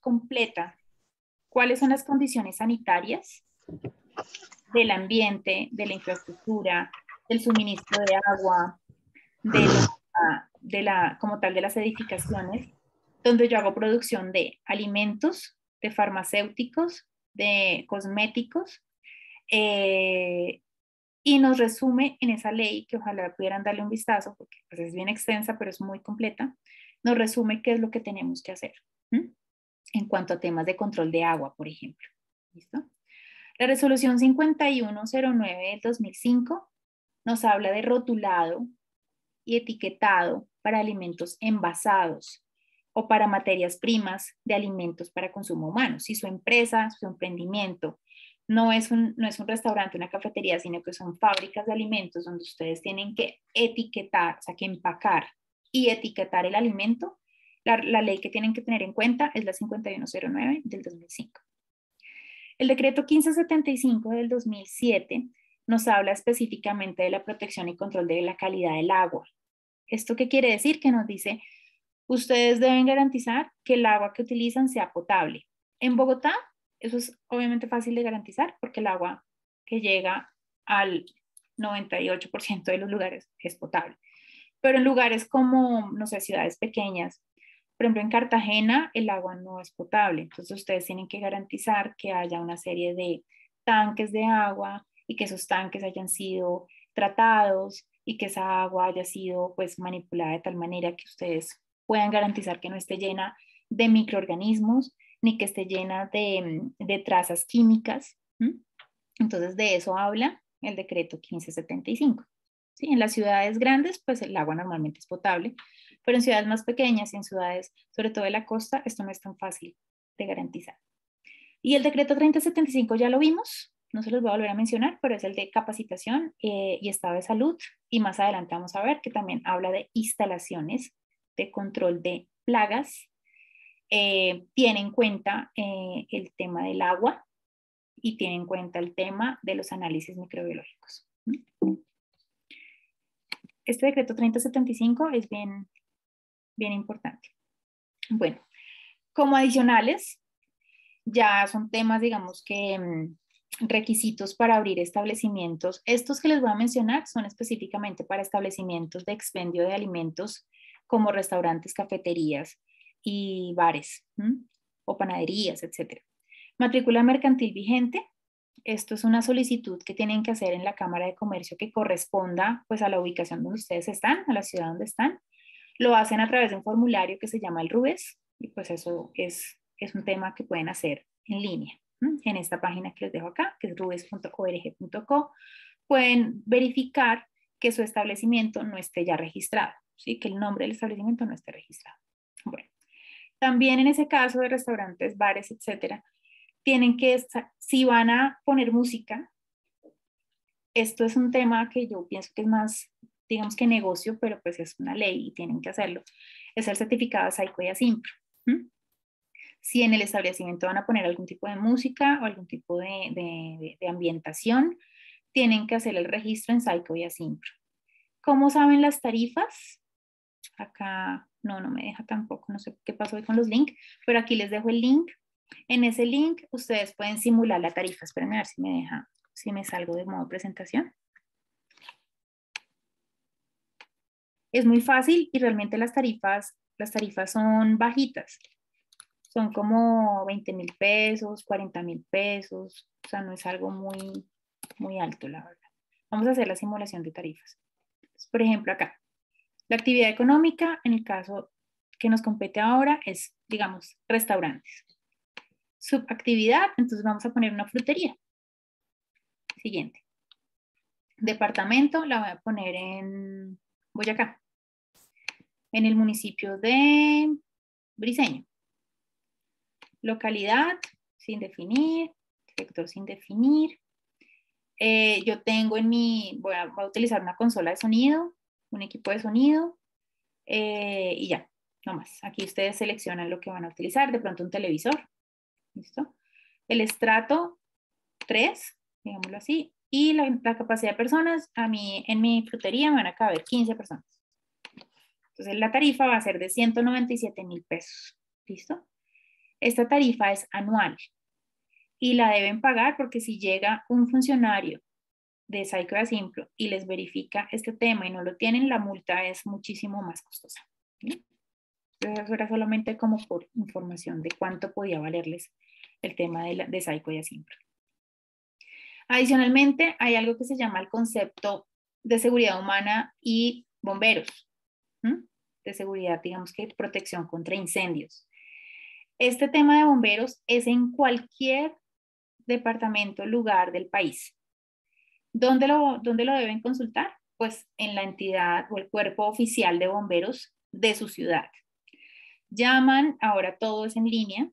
completa cuáles son las condiciones sanitarias del ambiente, de la infraestructura, del suministro de agua, como tal de las edificaciones, donde yo hago producción de alimentos, de farmacéuticos, de cosméticos, y nos resume en esa ley, que ojalá pudieran darle un vistazo, porque pues, es bien extensa, pero es muy completa, nos resume qué es lo que tenemos que hacer, ¿m? En cuanto a temas de control de agua, por ejemplo. ¿Listo? La resolución 5109 del 2005 nos habla de rotulado y etiquetado para alimentos envasados o para materias primas de alimentos para consumo humano. Si su empresa, su emprendimiento no es un restaurante, una cafetería, sino que son fábricas de alimentos donde ustedes tienen que etiquetar, o sea, que empacar y etiquetar el alimento, la ley que tienen que tener en cuenta es la 5109 del 2005. El decreto 1575 del 2007 nos habla específicamente de la protección y control de la calidad del agua. ¿Esto qué quiere decir? Que nos dice, ustedes deben garantizar que el agua que utilizan sea potable. En Bogotá, eso es obviamente fácil de garantizar porque el agua que llega al 98% de los lugares es potable. Pero en lugares como, no sé, ciudades pequeñas, por ejemplo, en Cartagena el agua no es potable, entonces ustedes tienen que garantizar que haya una serie de tanques de agua y que esos tanques hayan sido tratados y que esa agua haya sido pues manipulada de tal manera que ustedes puedan garantizar que no esté llena de microorganismos ni que esté llena de trazas químicas. Entonces de eso habla el decreto 1575. ¿Sí? En las ciudades grandes pues el agua normalmente es potable, pero en ciudades más pequeñas y en ciudades, sobre todo de la costa, esto no es tan fácil de garantizar. Y el decreto 3075 ya lo vimos, no se los voy a volver a mencionar, pero es el de capacitación y estado de salud. Y más adelante vamos a ver que también habla de instalaciones de control de plagas. Tiene en cuenta el tema del agua y tiene en cuenta el tema de los análisis microbiológicos. Este decreto 3075 es bien importante. Bueno, como adicionales, ya son temas, digamos que requisitos para abrir establecimientos. Estos que les voy a mencionar son específicamente para establecimientos de expendio de alimentos como restaurantes, cafeterías y bares, o panaderías, etc. Matrícula mercantil vigente. Esto es una solicitud que tienen que hacer en la Cámara de Comercio que corresponda pues a la ubicación donde ustedes están, a la ciudad donde están. Lo hacen a través de un formulario que se llama el RUES y pues eso es un tema que pueden hacer en línea. En esta página que les dejo acá, que es rues.org.co, pueden verificar que su establecimiento no esté ya registrado, ¿sí? Que el nombre del establecimiento no esté registrado. Bueno, también en ese caso de restaurantes, bares, etcétera, tienen que, si van a poner música, esto es un tema que yo pienso que es más digamos que negocio, pero pues es una ley y tienen que hacerlo, es el certificado Saico y Asimpro. Si en el establecimiento van a poner algún tipo de música o algún tipo de ambientación, tienen que hacer el registro en Saico y Asimpro. ¿Cómo saben las tarifas? Acá no me deja tampoco, no sé qué pasó hoy con los links, pero aquí les dejo el link. En ese link ustedes pueden simular la tarifa. Espérenme a ver si me deja, si me salgo de modo presentación. Es muy fácil y realmente las tarifas son bajitas. Son como 20,000 pesos, 40,000 pesos. O sea, no es algo muy alto, la verdad. Vamos a hacer la simulación de tarifas. Entonces, por ejemplo, acá. La actividad económica, en el caso que nos compete ahora, es, digamos, restaurantes. Subactividad, entonces vamos a poner una frutería. Siguiente. Departamento, la voy a poner en Boyacá, en el municipio de Briceño. Localidad, sin definir. Sector sin definir. Yo tengo en voy a utilizar una consola de sonido, un equipo de sonido, y ya, no más. Aquí ustedes seleccionan lo que van a utilizar, de pronto un televisor, ¿listo? El estrato 3, digámoslo así, y la capacidad de personas, en mi frutería me van a caber 15 personas. Entonces la tarifa va a ser de 197,000 pesos, ¿listo? Esta tarifa es anual y la deben pagar porque si llega un funcionario de Saico y Asimpro y les verifica este tema y no lo tienen, la multa es muchísimo más costosa. ¿Sí? Entonces eso era solamente como por información de cuánto podía valerles el tema de Saico y Asimpro. Adicionalmente, hay algo que se llama el concepto de seguridad humana y bomberos, de seguridad, digamos que protección contra incendios. Este tema de bomberos es en cualquier departamento, lugar del país. ¿Dónde lo deben consultar? Pues en la entidad o el cuerpo oficial de bomberos de su ciudad. Llaman, ahora todo es en línea,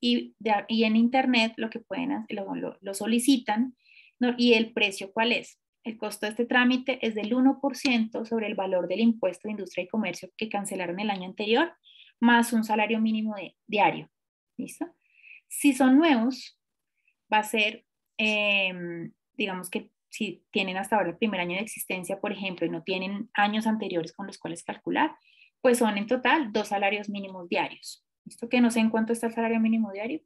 y en internet lo que pueden hacer, lo solicitan, ¿no? ¿Y el precio cuál es? El costo de este trámite es del 1% sobre el valor del impuesto de industria y comercio que cancelaron el año anterior, más un salario mínimo diario. ¿Listo? Si son nuevos, va a ser, digamos que si tienen hasta ahora el primer año de existencia, por ejemplo, y no tienen años anteriores con los cuales calcular, pues son en total 2 salarios mínimos diarios. ¿Listo? Que no sé en cuánto está el salario mínimo diario,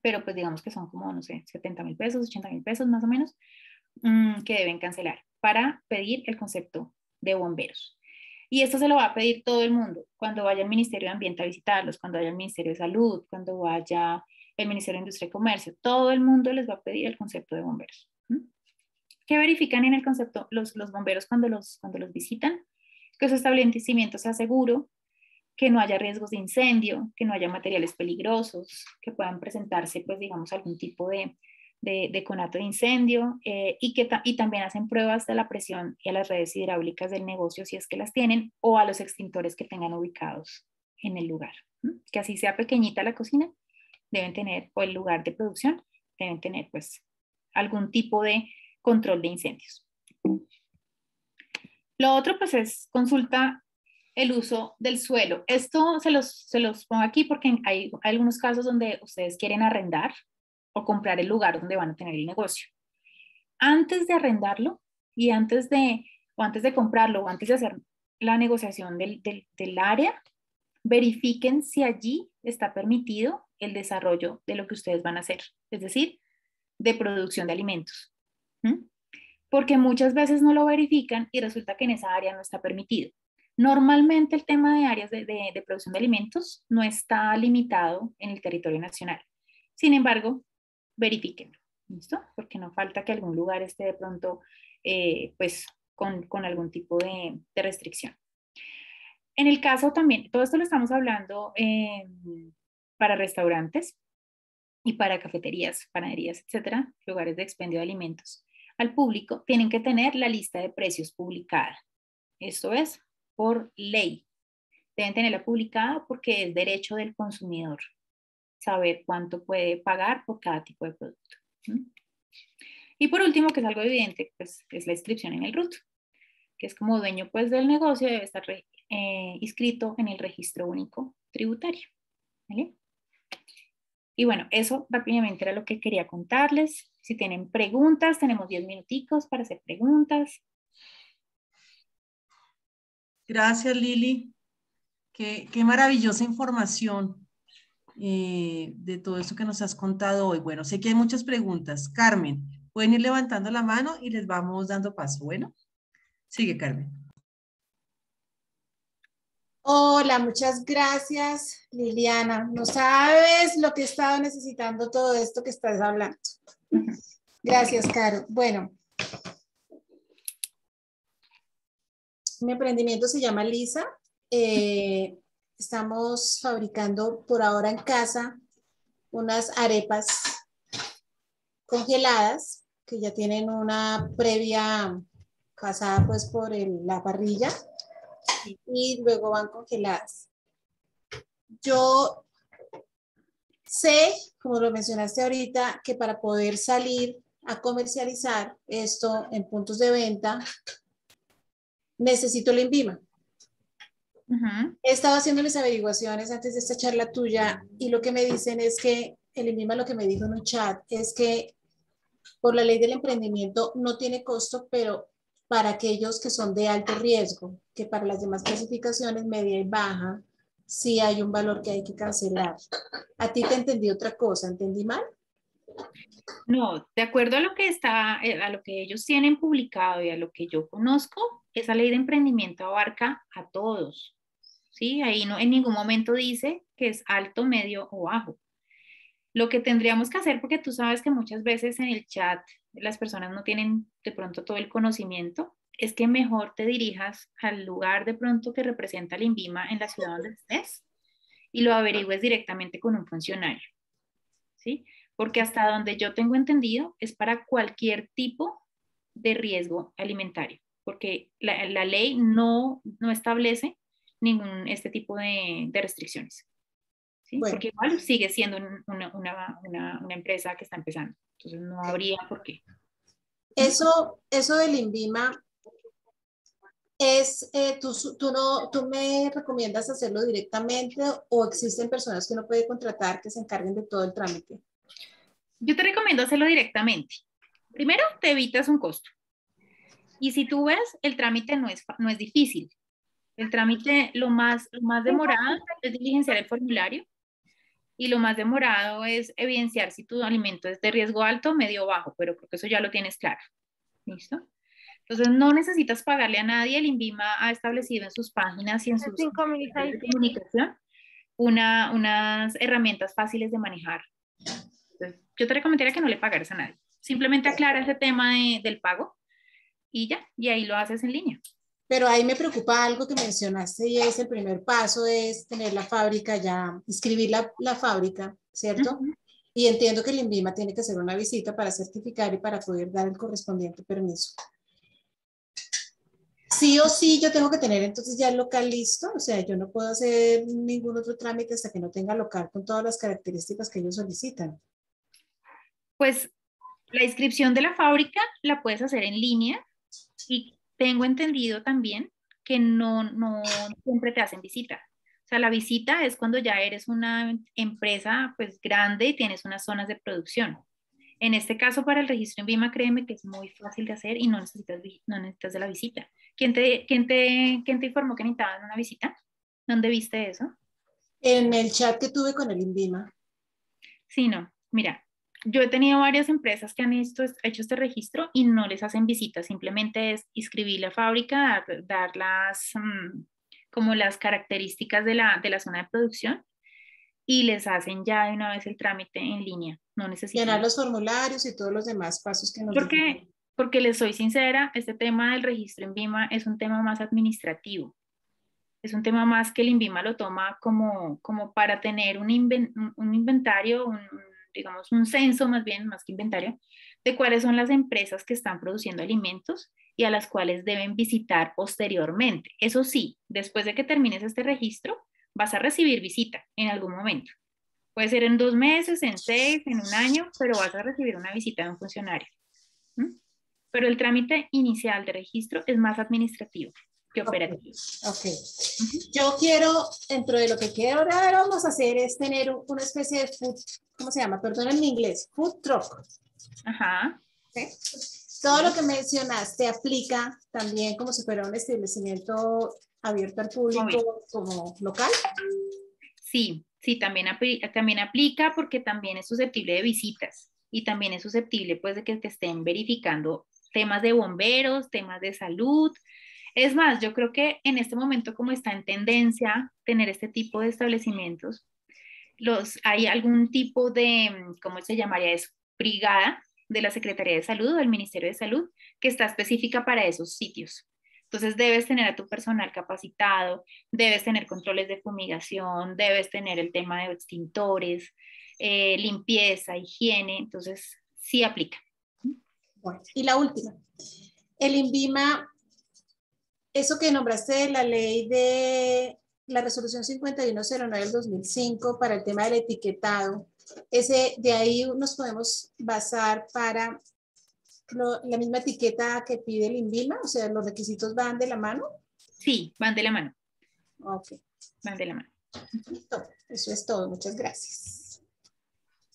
pero pues digamos que son como, no sé, 70,000 pesos, 80,000 pesos más o menos, que deben cancelar para pedir el concepto de bomberos. Y esto se lo va a pedir todo el mundo, cuando vaya el Ministerio de Ambiente a visitarlos, cuando vaya el Ministerio de Salud, cuando vaya el Ministerio de Industria y Comercio, todo el mundo les va a pedir el concepto de bomberos. ¿Qué verifican en el concepto los bomberos cuando los visitan? Que su establecimiento sea seguro, que no haya riesgos de incendio, que no haya materiales peligrosos, que puedan presentarse, pues digamos, algún tipo de conato de incendio, y también hacen pruebas de la presión y a las redes hidráulicas del negocio si es que las tienen, o a los extintores que tengan ubicados en el lugar. Que así sea pequeñita la cocina, deben tener, o el lugar de producción, deben tener pues algún tipo de control de incendios. Lo otro pues es consulta el uso del suelo. Esto se los pongo aquí porque hay algunos casos donde ustedes quieren arrendar o comprar el lugar donde van a tener el negocio. Antes de arrendarlo y antes de comprarlo o antes de hacer la negociación del área, verifiquen si allí está permitido el desarrollo de lo que ustedes van a hacer, es decir, de producción de alimentos. Porque muchas veces no lo verifican y resulta que en esa área no está permitido. Normalmente el tema de áreas de producción de alimentos no está limitado en el territorio nacional. Sin embargo, verifíquenlo, ¿listo? Porque no falta que algún lugar esté de pronto pues con algún tipo de restricción. En el caso también, todo esto lo estamos hablando para restaurantes y para cafeterías, panaderías, etcétera, lugares de expendio de alimentos al público, tienen que tener la lista de precios publicada. Esto es por ley. Deben tenerla publicada porque es derecho del consumidor saber cuánto puede pagar por cada tipo de producto. Y por último, que es algo evidente, pues es la inscripción en el RUT, que es como dueño pues del negocio, debe estar inscrito en el registro único tributario. ¿Vale? Y bueno, eso rápidamente era lo que quería contarles. Si tienen preguntas, tenemos 10 minuticos para hacer preguntas. Gracias, Lili. Qué maravillosa información de todo esto que nos has contado hoy. Bueno, sé que hay muchas preguntas. Carmen, pueden ir levantando la mano y les vamos dando paso. Bueno, sigue, Carmen. Hola, muchas gracias, Liliana. No sabes lo que he estado necesitando todo esto que estás hablando. Gracias, Caro. Bueno, mi emprendimiento se llama Lisa. Estamos fabricando por ahora en casa unas arepas congeladas que ya tienen una previa pasada pues por la parrilla y luego van congeladas. Yo sé, como lo mencionaste ahorita, que para poder salir a comercializar esto en puntos de venta, necesito la INVIMA. He estado haciendo mis averiguaciones antes de esta charla tuya y lo que me dicen es que el INVIMA lo que me dijo en un chat es que por la ley del emprendimiento no tiene costo, pero para aquellos que son de alto riesgo, que para las demás clasificaciones media y baja, sí hay un valor que hay que cancelar. A ti te entendí otra cosa, ¿entendí mal? No, de acuerdo a lo que a lo que ellos tienen publicado y a lo que yo conozco, esa ley de emprendimiento abarca a todos. ¿Sí? Ahí no en ningún momento dice que es alto, medio o bajo. Lo que tendríamos que hacer, porque tú sabes que muchas veces en el chat las personas no tienen de pronto todo el conocimiento, es que mejor te dirijas al lugar de pronto que representa el INVIMA en la ciudad donde estés y lo averigües directamente con un funcionario, ¿sí? Porque hasta donde yo tengo entendido es para cualquier tipo de riesgo alimentario, porque la ley no establece ningún este tipo de restricciones. ¿Sí? Bueno, Porque igual sigue siendo una empresa que está empezando. Entonces no habría por qué. eso del INVIMA es, tú me recomiendas hacerlo directamente o existen personas que uno puede contratar que se encarguen de todo el trámite? Yo te recomiendo hacerlo directamente. Primero, te evitas un costo. Y si tú ves, el trámite no es difícil. El trámite, lo más demorado es diligenciar el formulario y lo más demorado es evidenciar si tu alimento es de riesgo alto, medio o bajo, pero creo que eso ya lo tienes claro. ¿Listo? Entonces no necesitas pagarle a nadie, el INVIMA ha establecido en sus páginas y en sus redes de comunicación unas herramientas fáciles de manejar. Entonces, yo te recomendaría que no le pagaras a nadie. Simplemente aclara ese tema del pago y ya, y ahí lo haces en línea. Pero ahí me preocupa algo que mencionaste y es el primer paso es tener la fábrica ya, inscribir la fábrica, ¿cierto? Y entiendo que el INVIMA tiene que hacer una visita para certificar y para poder dar el correspondiente permiso. Sí o sí yo tengo que tener entonces ya el local listo, o sea, yo no puedo hacer ningún otro trámite hasta que no tenga local con todas las características que ellos solicitan. Pues la inscripción de la fábrica la puedes hacer en línea y tengo entendido también que no siempre te hacen visita. O sea, la visita es cuando ya eres una empresa pues grande y tienes unas zonas de producción. En este caso, para el registro en BIMA, créeme que es muy fácil de hacer y no necesitas de la visita. ¿Quién te informó que necesitaban una visita? ¿Dónde viste eso? En el chat que tuve con el INVIMA. Sí, no. Mira, yo he tenido varias empresas que han hecho este registro y no les hacen visitas, simplemente es inscribir la fábrica, dar como las características de la zona de producción y les hacen ya de una vez el trámite en línea. No Llenar necesitan. los formularios y todos los demás pasos que nos dicen. Porque les soy sincera, este tema del registro en BIMA es un tema más administrativo. Es un tema más que el INVIMA lo toma como para tener un inventario, digamos, un censo más bien, más que inventario, de cuáles son las empresas que están produciendo alimentos y a las cuales deben visitar posteriormente. Eso sí, después de que termines este registro, vas a recibir visita en algún momento. Puede ser en 2 meses, en 6, en un año, pero vas a recibir una visita de un funcionario. ¿Mm? pero el trámite inicial de registro es más administrativo que operativo. Ok. Yo quiero, dentro de lo que quiero ahora vamos a hacer es tener una especie de food, ¿cómo se llama? Perdón en inglés, food truck. Ajá. ¿Sí? Todo lo que mencionaste aplica también como si fuera un establecimiento abierto al público como local. Sí, sí, también aplica porque también es susceptible de visitas y también es susceptible pues de que te estén verificando temas de bomberos, temas de salud. Es más, yo creo que en este momento como está en tendencia tener este tipo de establecimientos, hay algún tipo de, ¿cómo se llamaría eso? Brigada de la Secretaría de Salud o del Ministerio de Salud que está específica para esos sitios. Entonces debes tener a tu personal capacitado, debes tener controles de fumigación, debes tener el tema de extintores, limpieza, higiene, entonces sí aplica. Bueno, y la última, el INVIMA, eso que nombraste de la ley de la resolución 5109 del 2005 para el tema del etiquetado, de ahí nos podemos basar para la misma etiqueta que pide el INVIMA, o sea, los requisitos van de la mano. Sí, van de la mano. Ok. Van de la mano. Listo. Eso es todo. Muchas gracias.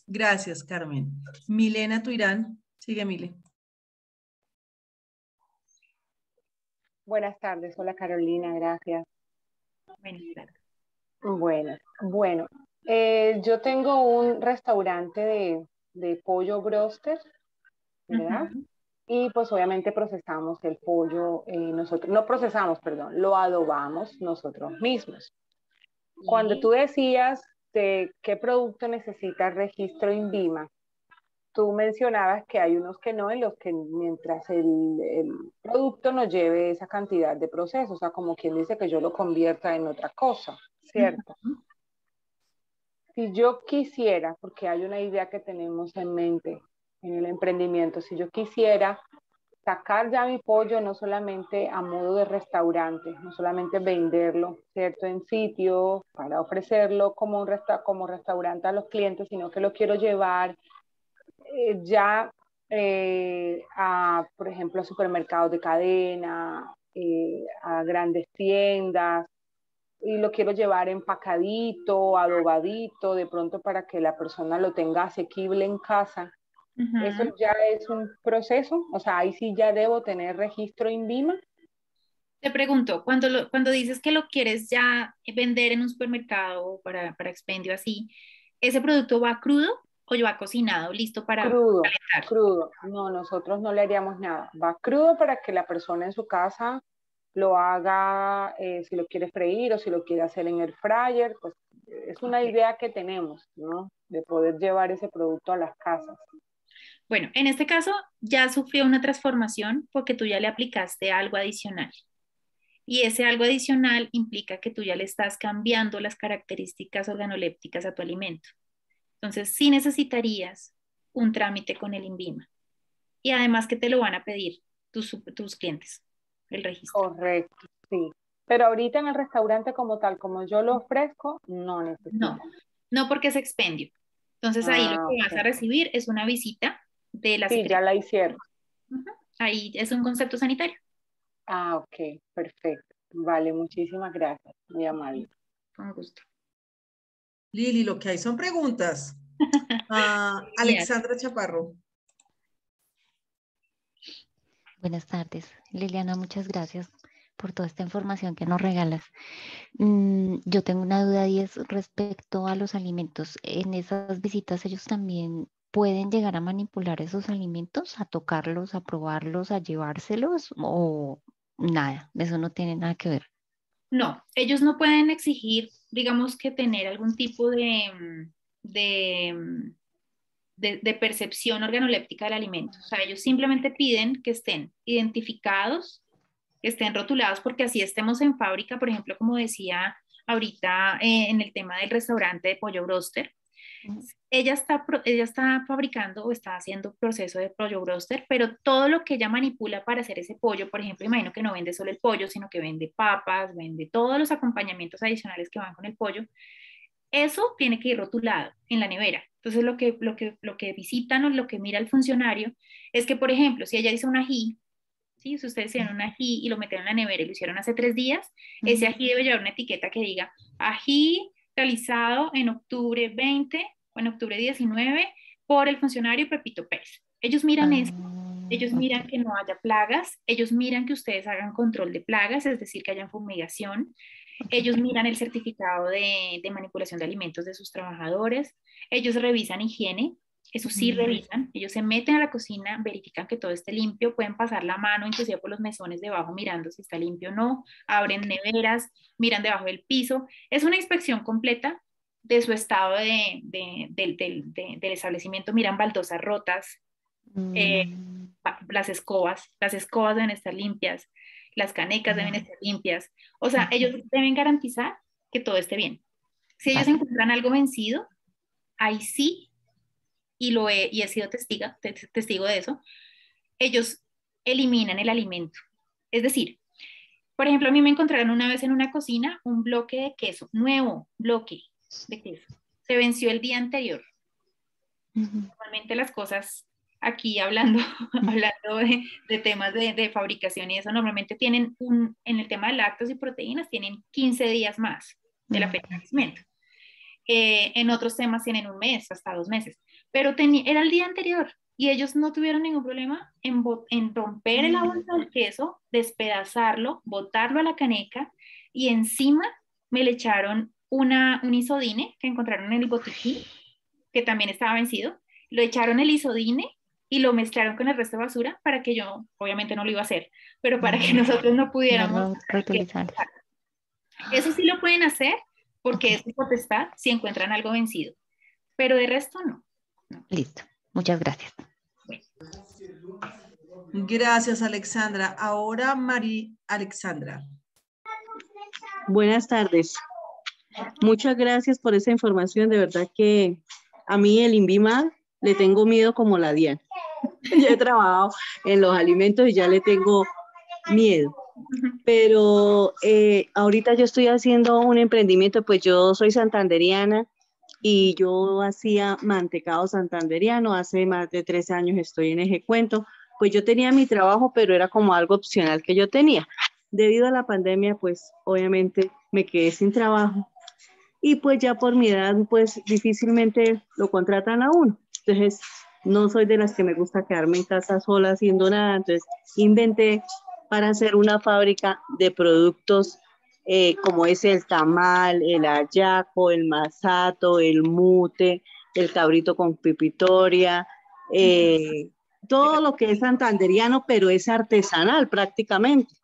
Gracias, Carmen. Milena Tuirán. Sigue, Mile. Buenas tardes. Hola, Carolina. Gracias. Bueno. Yo tengo un restaurante de pollo broster, ¿verdad? Y pues obviamente procesamos el pollo, nosotros, no procesamos, perdón, lo adobamos nosotros mismos. Cuando tú decías de qué producto necesita registro INVIMA, tú mencionabas que hay unos que no, en los que mientras el producto no lleve esa cantidad de procesos, o sea, como quien dice que yo lo convierta en otra cosa, ¿cierto? Si yo quisiera, porque hay una idea que tenemos en mente en el emprendimiento, si yo quisiera sacar ya mi pollo no solamente a modo de restaurante, no solamente venderlo, ¿cierto? En sitio para ofrecerlo como como restaurante a los clientes, sino que lo quiero llevar por ejemplo, a supermercados de cadena, a grandes tiendas, y lo quiero llevar empacadito, adobadito, de pronto para que la persona lo tenga asequible en casa. Eso ya es un proceso, o sea, ahí sí ya debo tener registro INVIMA. Te pregunto, cuando dices que lo quieres ya vender en un supermercado para expendio así, ¿ese producto va crudo o ya va cocinado, listo para calentar? Crudo. No, nosotros no le haríamos nada. Va crudo para que la persona en su casa lo haga, si lo quiere freír o si lo quiere hacer en el fryer, pues es una idea que tenemos, ¿no? De poder llevar ese producto a las casas. Bueno, en este caso ya sufrió una transformación porque tú ya le aplicaste algo adicional. Y ese algo adicional implica que tú ya le estás cambiando las características organolépticas a tu alimento. Entonces, sí necesitarías un trámite con el INVIMA. Y además que te lo van a pedir tus clientes, el registro. Correcto, sí. Pero ahorita en el restaurante como tal, como yo lo ofrezco, no necesito. No porque es expendio. Entonces ahí lo que vas a recibir es una visita de la Secretaría. Sí, ya la hicieron. Ahí es un concepto sanitario. Ah, ok, perfecto. Vale, muchísimas gracias, muy amable. Con gusto. Lili, lo que hay son preguntas. Alexandra Chaparro. Buenas tardes, Liliana, muchas gracias por toda esta información que nos regalas. Yo tengo una duda y es respecto a los alimentos. En esas visitas ellos también pueden llegar a manipular esos alimentos, a tocarlos, a probarlos, a llevárselos o nada, eso no tiene nada que ver. No, ellos no pueden exigir, digamos que tener algún tipo de percepción organoléptica del alimento. O sea, ellos simplemente piden que estén identificados, que estén rotulados, porque así estemos en fábrica, por ejemplo, como decía ahorita en el tema del restaurante de pollo broster. Ella está fabricando o está haciendo proceso de pollo broster, pero todo lo que ella manipula para hacer ese pollo, por ejemplo, imagino que no vende solo el pollo, sino que vende papas, vende todos los acompañamientos adicionales que van con el pollo. Eso tiene que ir rotulado en la nevera. Entonces lo que visitan o lo que mira el funcionario es que, por ejemplo, si ella hizo un ají, ¿sí? Si ustedes hicieron un ají y lo metieron en la nevera y lo hicieron hace 3 días, ese ají debe llevar una etiqueta que diga ají realizado en octubre 20 o en octubre 19 por el funcionario Pepito Pérez. Ellos miran eso. Ellos miran que no haya plagas, ellos miran que ustedes hagan control de plagas, es decir, que haya fumigación, ellos miran el certificado de manipulación de alimentos de sus trabajadores, ellos revisan higiene, eso sí revisan, ellos se meten a la cocina, verifican que todo esté limpio, pueden pasar la mano inclusive por los mesones debajo mirando si está limpio o no, abren neveras, miran debajo del piso, es una inspección completa de su estado del establecimiento, miran baldosas rotas, las escobas deben estar limpias, las canecas deben estar limpias, o sea, ellos deben garantizar que todo esté bien. Si ellos encuentran algo vencido, ahí sí, y he sido testigo de eso, ellos eliminan el alimento. Es decir, por ejemplo, a mí me encontraron una vez en una cocina un bloque de queso, nuevo bloque de queso. Se venció el día anterior. Normalmente las cosas aquí hablando de temas de fabricación y eso, normalmente tienen en el tema de lácteos y proteínas, tienen 15 días más de la fecha de vencimiento. En otros temas tienen 1 mes, hasta 2 meses, pero era el día anterior y ellos no tuvieron ningún problema en romper la bolsa del queso, despedazarlo, botarlo a la caneca y encima me le echaron un isodine que encontraron en el botiquín, que también estaba vencido, lo echaron el isodine y lo mezclaron con el resto de basura para que yo, obviamente no lo iba a hacer, pero para que nosotros no pudiéramos reutilizar. Eso sí lo pueden hacer porque es su potestad si encuentran algo vencido, pero de resto no. Listo, muchas gracias. Bueno. Gracias, Alexandra. Ahora, María Alexandra. Buenas tardes. Muchas gracias por esa información. De verdad que a mí el INVIMA le tengo miedo como la DIAN. Ya he trabajado en los alimentos y ya le tengo miedo. Pero ahorita yo estoy haciendo un emprendimiento, pues yo soy santanderiana y yo hacía mantecado santanderiano. Hace más de 13 años estoy en Ejecuento. Pues yo tenía mi trabajo, pero era como algo opcional que yo tenía. Debido a la pandemia, pues obviamente me quedé sin trabajo. Y pues ya por mi edad, pues difícilmente lo contratan a uno. Entonces, no soy de las que me gusta quedarme en casa sola haciendo nada. Entonces, inventé para hacer una fábrica de productos como es el tamal, el hallaco, el masato, el mute, el cabrito con pipitoria, todo lo que es santanderiano, pero es artesanal prácticamente.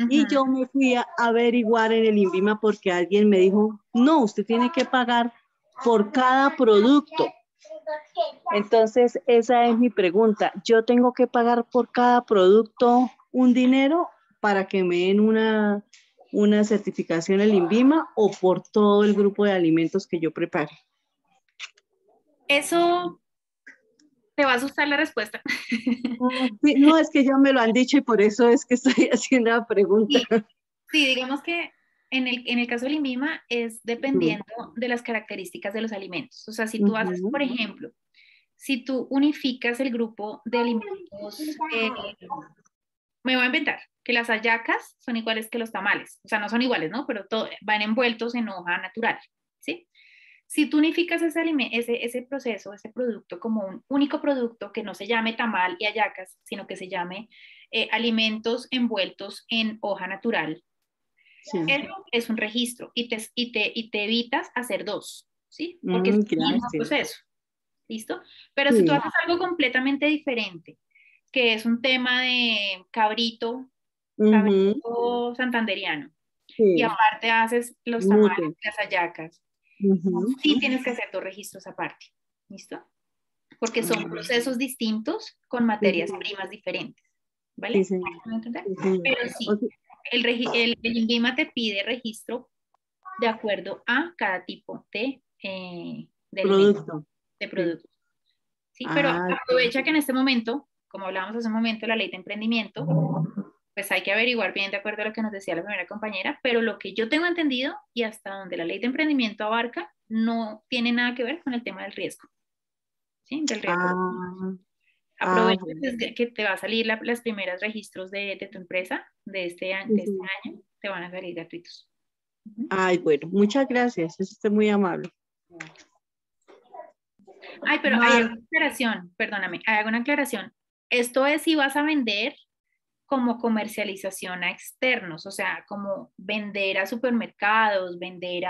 Y yo me fui a averiguar en el INVIMA porque alguien me dijo, no, usted tiene que pagar por cada producto. Entonces, esa es mi pregunta. ¿Yo tengo que pagar por cada producto un dinero para que me den una certificación en el INVIMA o por todo el grupo de alimentos que yo prepare? Eso te va a asustar la respuesta. No, es que ya me lo han dicho y por eso es que estoy haciendo la pregunta. Sí, digamos que en el caso del INVIMA es dependiendo de las características de los alimentos. O sea, si tú haces, por ejemplo, si tú unificas el grupo de alimentos, me voy a inventar que las hallacas son iguales que los tamales. O sea, no son iguales, ¿no? Pero van envueltos en hoja natural, ¿sí? Si tú unificas ese proceso, ese producto como un único producto que no se llame tamal y hallacas, sino que se llame alimentos envueltos en hoja natural, eso es un registro y te evitas hacer 2, ¿sí? Porque es el mismo proceso, ¿listo? Pero si tú haces algo completamente diferente, que es un tema de cabrito santanderiano, y aparte haces los tamales, las hallacas, sí tienes que hacer 2 registros aparte, ¿listo? Porque son procesos distintos con materias primas diferentes, ¿vale? Sí, ¿Me entender? Pero sí, el INVIMA te pide registro de acuerdo a cada tipo de producto. De producto. Sí, pero aprovecha que en este momento, como hablábamos hace un momento, la ley de emprendimiento pues hay que averiguar bien de acuerdo a lo que nos decía la primera compañera, pero lo que yo tengo entendido y hasta donde la ley de emprendimiento abarca, no tiene nada que ver con el tema del riesgo, ¿sí? Del riesgo. Aprovecha Bueno. que te va a salir las primeras registros de tu empresa de este año, te van a salir gratuitos. Ay, bueno, muchas gracias, es usted muy amable. Ay, pero hay una aclaración, perdóname, hay una aclaración. Esto es si vas a vender como comercialización a externos, o sea, como vender a supermercados, vender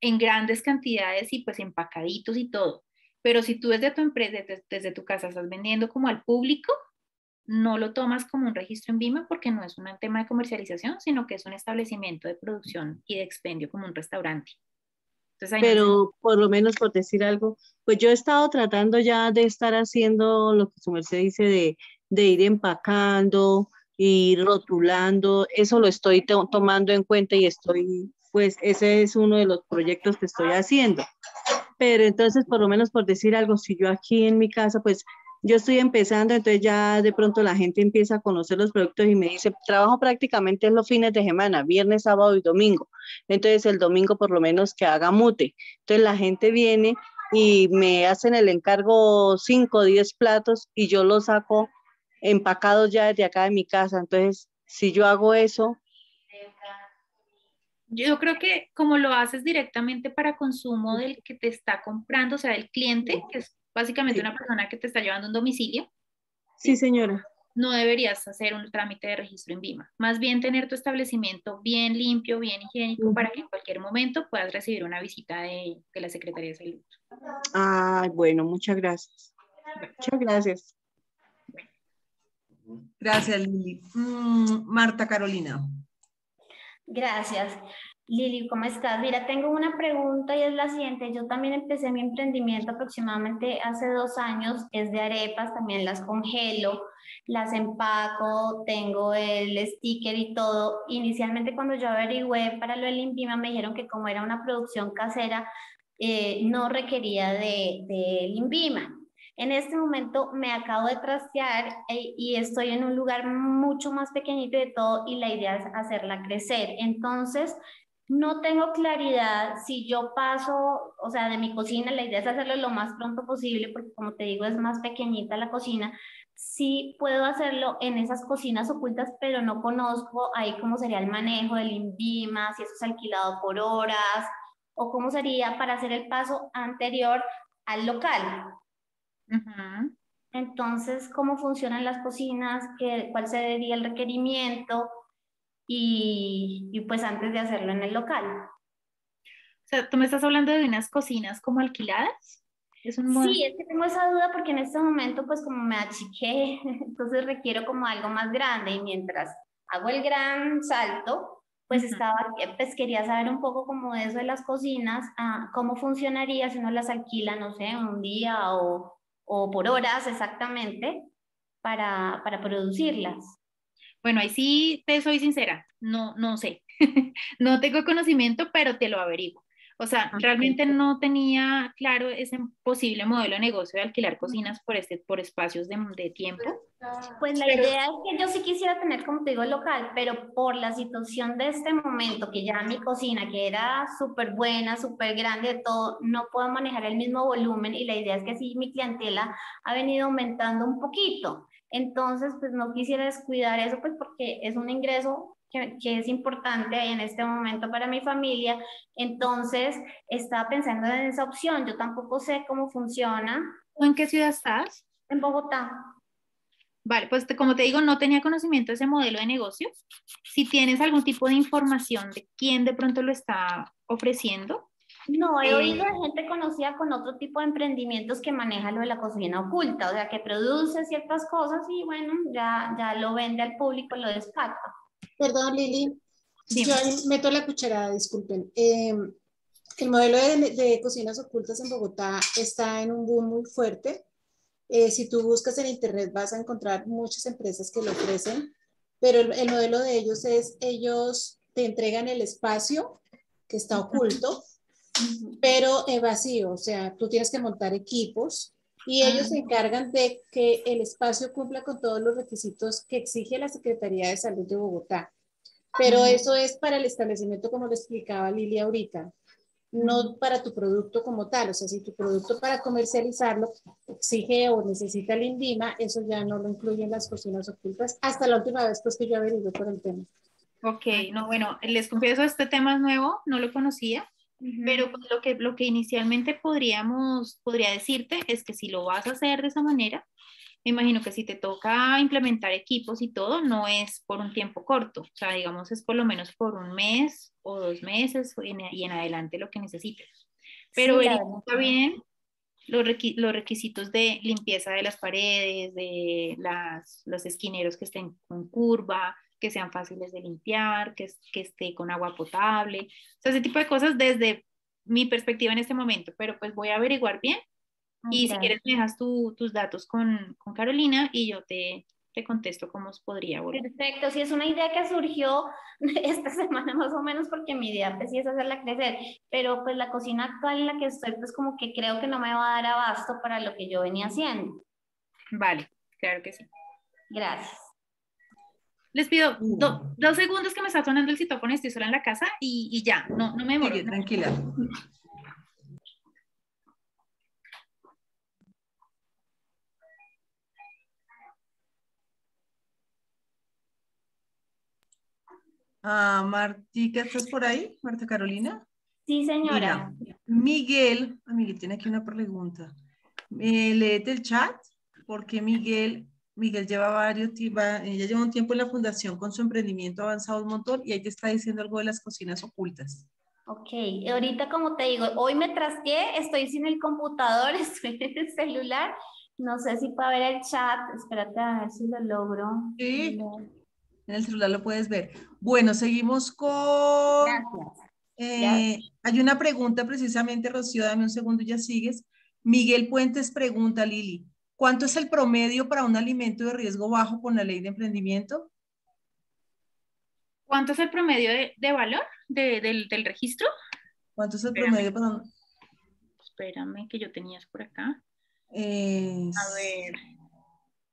en grandes cantidades y pues empacaditos y todo. Pero si tú desde tu empresa, desde tu casa estás vendiendo como al público, no lo tomas como un registro en VIMA porque no es un tema de comercialización, sino que es un establecimiento de producción y de expendio como un restaurante. Entonces, pero por lo menos por decir algo, pues yo he estado tratando ya de estar haciendo lo que su merced dice de ir empacando y rotulando, eso lo estoy tomando en cuenta y pues ese es uno de los proyectos que estoy haciendo. Pero entonces, por lo menos por decir algo, si yo aquí en mi casa, pues yo estoy empezando, entonces ya de pronto la gente empieza a conocer los productos y me dice, trabajo prácticamente en los fines de semana, viernes, sábado y domingo. Entonces el domingo por lo menos que haga mute. Entonces la gente viene y me hacen el encargo 5 o 10 platos y yo los saco empacados ya desde acá de mi casa. Entonces, si yo hago eso... Yo creo que como lo haces directamente para consumo del que te está comprando, o sea, del cliente, que es básicamente una persona que te está llevando un domicilio. Sí, señora. No deberías hacer un trámite de registro en VIMA. Más bien tener tu establecimiento bien limpio, bien higiénico, para que en cualquier momento puedas recibir una visita de la Secretaría de Salud. Ah, bueno, muchas gracias. Muchas gracias. Gracias, Lili. Marta Carolina. Gracias. Lili, ¿cómo estás? Mira, tengo una pregunta y es la siguiente. Yo también empecé mi emprendimiento aproximadamente hace 2 años. Es de arepas, también las congelo, las empaco, tengo el sticker y todo. Inicialmente cuando yo averigüé para lo del INVIMA me dijeron que como era una producción casera, no requería del INVIMA. En este momento me acabo de trastear y estoy en un lugar mucho más pequeñito de todo y la idea es hacerla crecer. Entonces, no tengo claridad si yo paso, o sea, de mi cocina, la idea es hacerlo lo más pronto posible porque como te digo es más pequeñita la cocina. Sí puedo hacerlo en esas cocinas ocultas, pero no conozco ahí cómo sería el manejo del INVIMA, si eso es alquilado por horas o cómo sería para hacer el paso anterior al local. Entonces, ¿cómo funcionan las cocinas? ¿Cuál sería el requerimiento? Y pues antes de hacerlo en el local. O sea, ¿tú me estás hablando de unas cocinas como alquiladas? Sí, es que tengo esa duda porque en este momento pues como me achiqué, entonces requiero como algo más grande y mientras hago el gran salto, pues pues quería saber un poco como de eso de las cocinas, cómo funcionaría si uno las alquila, no sé, un día o por horas exactamente para producirlas. Bueno, ahí sí te soy sincera, no sé, no tengo conocimiento, pero te lo averiguo. O sea, realmente no tenía claro ese posible modelo de negocio de alquilar cocinas por espacios de tiempo. Pues la idea es que yo sí quisiera tener, como te digo, el local, pero por la situación de este momento, que ya mi cocina, que era súper buena, súper grande, de todo, no puedo manejar el mismo volumen y la idea es que sí, mi clientela ha venido aumentando un poquito. Entonces, pues no quisiera descuidar eso, pues porque es un ingreso que es importante en este momento para mi familia. Entonces, estaba pensando en esa opción. Yo tampoco sé cómo funciona. ¿Tú en qué ciudad estás? En Bogotá. Vale, pues como te digo, no tenía conocimiento de ese modelo de negocios. Si tienes algún tipo de información de quién de pronto lo está ofreciendo. No, he oído de gente conocida con otro tipo de emprendimientos que maneja lo de la cocina oculta, o sea, que produce ciertas cosas y bueno, ya lo vende al público, lo despacha. Perdón, Lili, sí. Yo meto la cucharada, disculpen. El modelo de cocinas ocultas en Bogotá está en un boom muy fuerte. Si tú buscas en internet vas a encontrar muchas empresas que lo ofrecen, pero el modelo de ellos es, ellos te entregan el espacio que está oculto, pero vacío, o sea, tú tienes que montar equipos y ellos se encargan de que el espacio cumpla con todos los requisitos que exige la Secretaría de Salud de Bogotá. Pero eso es para el establecimiento, como lo explicaba Lili ahorita, no para tu producto como tal. O sea, si tu producto para comercializarlo exige o necesita el INVIMA, eso ya no lo incluyen las cocinas ocultas, hasta la última vez pues, que yo averigué por el tema. Ok, no, bueno, les confieso, este tema es nuevo, no lo conocía, pero pues, lo que inicialmente podría decirte es que si lo vas a hacer de esa manera, me imagino que si te toca implementar equipos y todo, no es por un tiempo corto, o sea, digamos, es por lo menos por un mes o 2 meses y en adelante lo que necesites. Pero Sí, verifica bien los requisitos de limpieza de las paredes, de los esquineros que estén con curva, que sean fáciles de limpiar, que esté con agua potable, o sea, ese tipo de cosas desde mi perspectiva en este momento, pero pues voy a averiguar bien y si quieres me dejas tus datos con Carolina y yo te contesto cómo os podría volver. Perfecto, sí, es una idea que surgió esta semana más o menos porque mi idea pues sí es hacerla crecer, pero pues la cocina actual en la que estoy pues como que creo que no me va a dar abasto para lo que yo venía haciendo. Vale, claro que sí. Gracias. Les pido 2 segundos que me está sonando el citófono, estoy sola en la casa y ya, no me demoro. Sigue, tranquila. Martica, ¿estás por ahí? Marta Carolina. Sí, señora. Mira, Miguel tiene aquí una pregunta. Léete el chat, porque Miguel lleva ella lleva un tiempo en la fundación con su emprendimiento avanzado un montón y ahí te está diciendo algo de las cocinas ocultas. Ok, ahorita como te digo, hoy me trasteé, estoy sin el computador, estoy en el celular, no sé si para ver el chat, espérate a ver si lo logro. Sí, en el celular lo puedes ver. Bueno, seguimos con... Gracias. Hay una pregunta precisamente, Rocío, dame un segundo y ya sigues. Miguel Puentes pregunta, Lili, ¿cuánto es el promedio para un alimento de riesgo bajo con la ley de emprendimiento? ¿Cuánto es el promedio de valor del registro? ¿Cuánto es el promedio para un... Espérame, que yo tenías por acá. A A ver.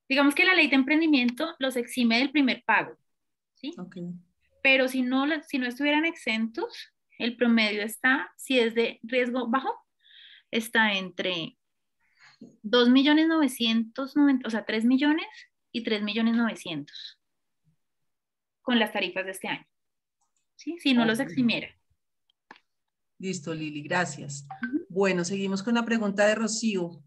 Digamos que la ley de emprendimiento los exime del primer pago, ¿sí? Okay. Pero si no estuvieran exentos, el promedio está, si es de riesgo bajo, está entre 2.990.000, o sea, 3 millones y 3.900.000 con las tarifas de este año, ¿sí? Si no los eximiera. Listo, Lili, gracias. Bueno, seguimos con la pregunta de Rocío.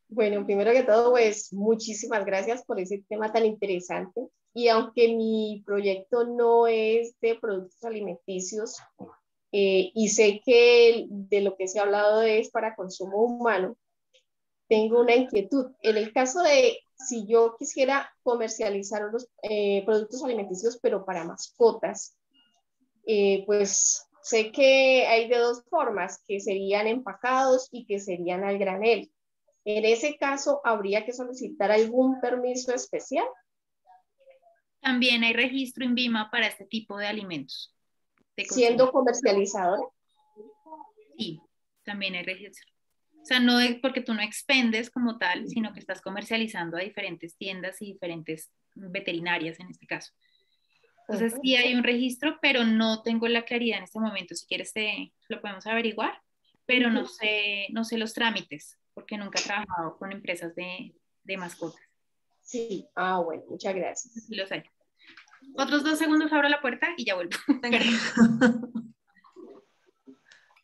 Bueno, primero que todo, pues muchísimas gracias por ese tema tan interesante. Y aunque mi proyecto no es de productos alimenticios, y sé que de lo que se ha hablado es para consumo humano, tengo una inquietud. En el caso de si yo quisiera comercializar los productos alimenticios, pero para mascotas, pues sé que hay de dos formas, que serían empacados y que serían al granel. En ese caso, ¿habría que solicitar algún permiso especial? También hay registro INVIMA para este tipo de alimentos. Siendo comercializador. Sí, también hay registro. O sea, no es porque tú no expendes como tal, sino que estás comercializando a diferentes tiendas y diferentes veterinarias en este caso. Entonces sí hay un registro, pero no tengo la claridad en este momento. Si quieres lo podemos averiguar, pero no sé los trámites, porque nunca he trabajado con empresas de mascotas. Sí, bueno, muchas gracias. Sí los hay. Otros 2 segundos abro la puerta y ya vuelvo.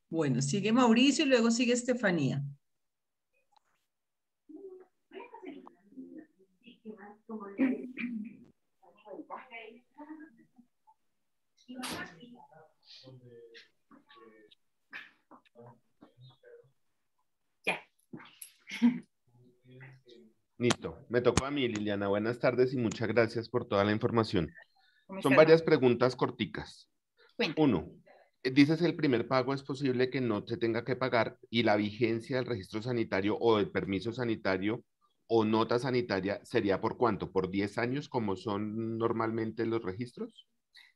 Bueno, sigue Mauricio y luego sigue Estefanía. Ya. Listo, me tocó a mí, Liliana. Buenas tardes y muchas gracias por toda la información. Son varias preguntas corticas. Uno, dices el primer pago es posible que no se tenga que pagar y la vigencia del registro sanitario o del permiso sanitario o nota sanitaria sería ¿por cuánto? ¿Por 10 años como son normalmente los registros?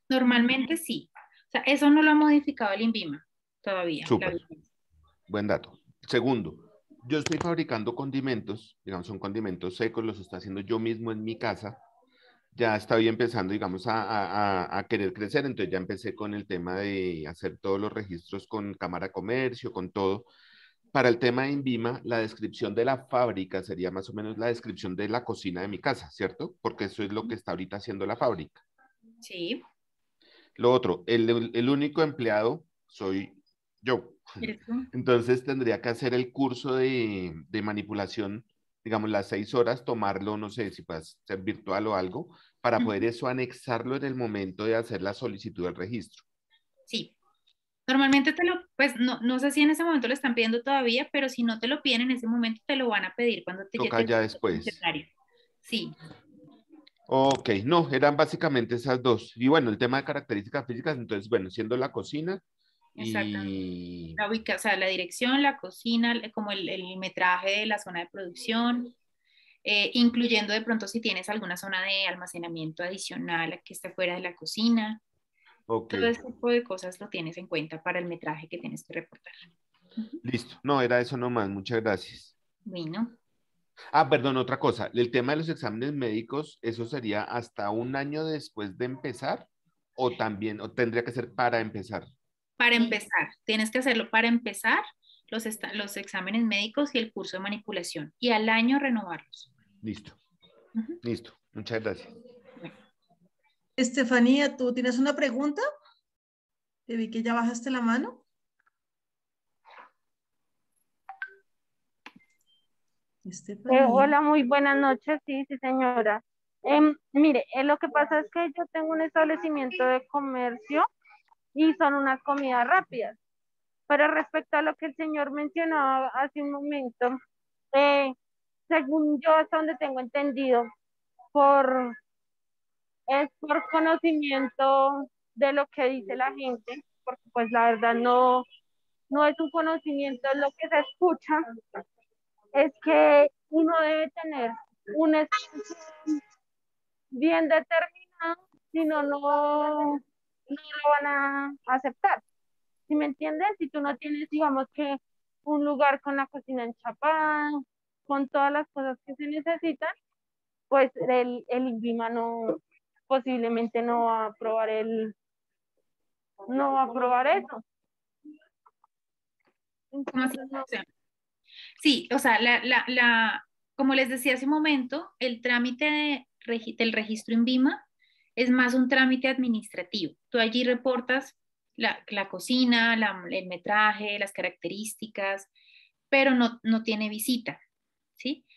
Normalmente sí. O sea, eso no lo ha modificado el INVIMA. todavía. Súper. Buen dato. Segundo, yo estoy fabricando condimentos, digamos, son condimentos secos, los estoy haciendo yo mismo en mi casa. Ya estoy empezando, digamos, a querer crecer, entonces ya empecé con el tema de hacer todos los registros con Cámara de Comercio, con todo. Para el tema de INVIMA, la descripción de la fábrica sería más o menos la descripción de la cocina de mi casa, ¿cierto? Porque eso es lo que está ahorita haciendo la fábrica. Sí. Lo otro, el único empleado soy yo. Entonces tendría que hacer el curso de manipulación, digamos, las 6 horas, tomarlo, no sé si puede ser virtual o algo, para poder eso anexarlo en el momento de hacer la solicitud del registro. Sí. Normalmente pues no sé si en ese momento lo están pidiendo todavía, pero si no te lo piden en ese momento, te lo van a pedir cuando te toca ya después. Sí. Ok, no, eran básicamente esas dos. Y bueno, el tema de características físicas, entonces, bueno, siendo la cocina y... O sea, la dirección, la cocina, como el metraje de la zona de producción, incluyendo de pronto si tienes alguna zona de almacenamiento adicional que esté fuera de la cocina. Okay. Todo ese tipo de cosas lo tienes en cuenta para el metraje que tienes que reportar. Listo, no, era eso nomás, muchas gracias. Bueno. Ah, perdón, otra cosa, el tema de los exámenes médicos, ¿eso sería hasta un año después de empezar o también, o tendría que ser para empezar? Para empezar, tienes que hacerlo para empezar los exámenes médicos y el curso de manipulación y al año renovarlos. Listo, listo, muchas gracias. Estefanía, ¿tú tienes una pregunta? Te vi que ya bajaste la mano. Hola, muy buenas noches. Sí, señora. Mire, lo que pasa es que yo tengo un establecimiento de comercio y son unas comidas rápidas. Pero respecto a lo que el señor mencionaba hace un momento, según yo, hasta donde tengo entendido, es por conocimiento de lo que dice la gente, porque pues la verdad no es un conocimiento, es lo que se escucha, es que uno debe tener un espacio bien determinado, si no, no lo van a aceptar. ¿Sí me entiendes? Si tú no tienes, digamos que un lugar con la cocina enchapada, con todas las cosas que se necesitan, pues el INVIMA posiblemente no va a aprobar eso. Entonces, sí, o sea, como les decía hace un momento, el trámite del registro INVIMA es más un trámite administrativo. Tú allí reportas la cocina, el metraje, las características, pero no tiene visita, ¿sí?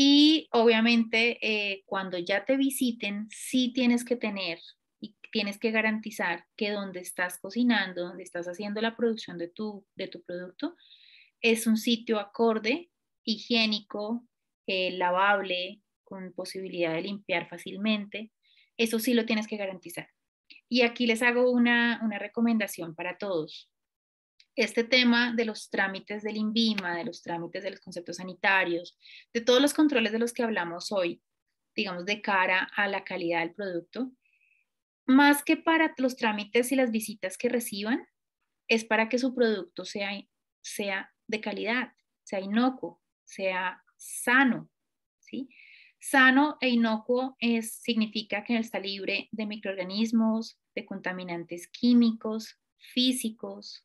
Y obviamente cuando ya te visiten, sí tienes que tener y tienes que garantizar que donde estás cocinando, donde estás haciendo la producción de tu producto, es un sitio acorde, higiénico, lavable, con posibilidad de limpiar fácilmente. Eso sí lo tienes que garantizar. Y aquí les hago una recomendación para todos. Este tema de los trámites del INVIMA, de los trámites de los conceptos sanitarios, de todos los controles de los que hablamos hoy, digamos, de cara a la calidad del producto, más que para los trámites y las visitas que reciban, es para que su producto sea de calidad, sea inocuo, sea sano, ¿sí? Sano e inocuo significa que está libre de microorganismos, de contaminantes químicos, físicos.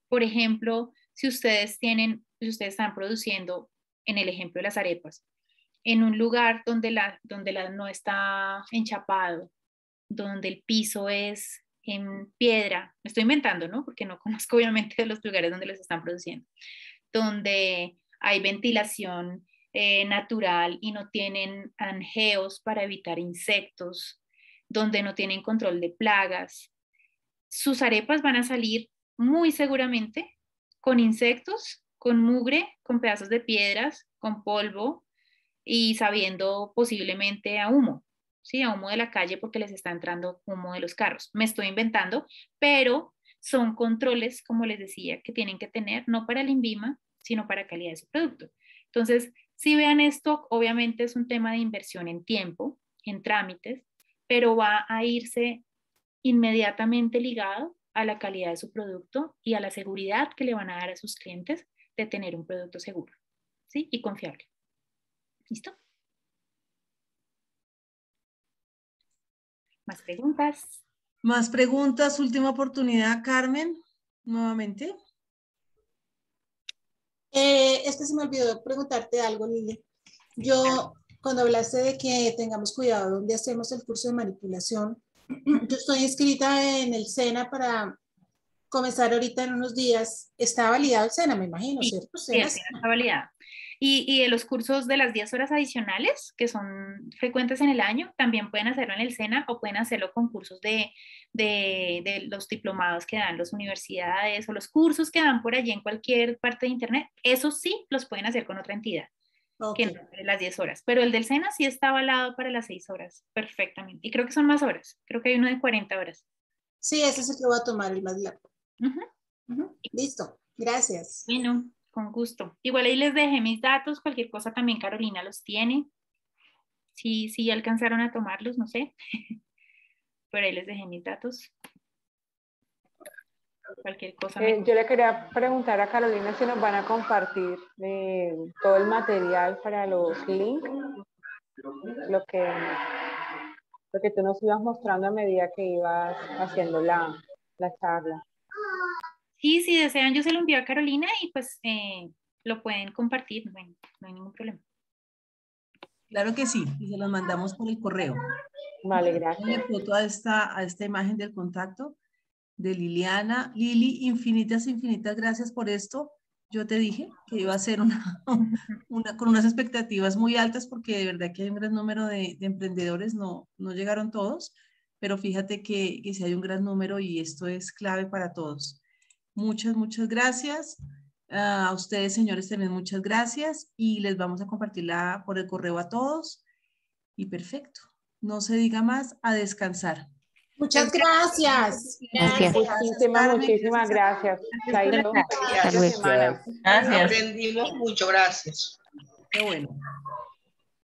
Por ejemplo, si ustedes están produciendo, en el ejemplo de las arepas, en un lugar donde no está enchapado, donde el piso es en piedra, me estoy inventando, ¿no? Porque no conozco obviamente de los lugares donde los están produciendo, donde hay ventilación natural y no tienen angeos para evitar insectos, donde no tienen control de plagas, sus arepas van a salir muy seguramente con insectos, con mugre, con pedazos de piedras, con polvo y sabiendo posiblemente a humo, ¿sí? A humo de la calle porque les está entrando humo de los carros. Me estoy inventando, pero son controles, como les decía, que tienen que tener, no para el INVIMA, sino para calidad de su producto. Entonces, si vean esto, obviamente es un tema de inversión en tiempo, en trámites, pero va a irse inmediatamente ligado a la calidad de su producto y a la seguridad que le van a dar a sus clientes de tener un producto seguro, ¿sí? Y confiable. ¿Listo? ¿Más preguntas? Más preguntas, última oportunidad, Carmen, nuevamente. Es que se me olvidó preguntarte algo, Lili. Yo, cuando hablaste de que tengamos cuidado donde hacemos el curso de manipulación, yo estoy inscrita en el SENA para comenzar ahorita en unos días. Está validado el SENA, me imagino, Sí, ¿cierto? sí, el SENA está validado. Y de los cursos de las 10 horas adicionales, que son frecuentes en el año, también pueden hacerlo en el SENA o pueden hacerlo con cursos de los diplomados que dan las universidades o los cursos que dan por allí en cualquier parte de internet. Esos sí los pueden hacer con otra entidad, que no de las 10 horas. Pero el del SENA sí está avalado para las 6 horas, perfectamente. Y creo que son más horas, creo que hay uno de 40 horas. Sí, ese es el que voy a tomar, el más largo. Listo, gracias. Bueno, con gusto. Igual ahí les dejé mis datos, cualquier cosa también Carolina los tiene. Sí alcanzaron a tomarlos, no sé. Pero ahí les dejé mis datos. Cualquier cosa. Yo le quería preguntar a Carolina si nos van a compartir todo el material para los links, lo que tú nos ibas mostrando a medida que ibas haciendo la charla. Sí, si desean, yo se lo envío a Carolina y pues lo pueden compartir, no hay ningún problema. Claro que sí, y se los mandamos por el correo. Vale, gracias. Le foto a esta imagen del contacto de Liliana. Lili, infinitas gracias por esto. Yo te dije que iba a ser con unas expectativas muy altas porque de verdad que hay un gran número de emprendedores, no llegaron todos, pero fíjate que sí hay un gran número y esto es clave para todos. Muchas gracias. A ustedes, señores, también muchas gracias y les vamos a compartirla por el correo a todos. Y perfecto. No se diga más, a descansar. Muchas gracias. Muchísimas gracias. Gracias. Aprendimos mucho, gracias. Qué bueno.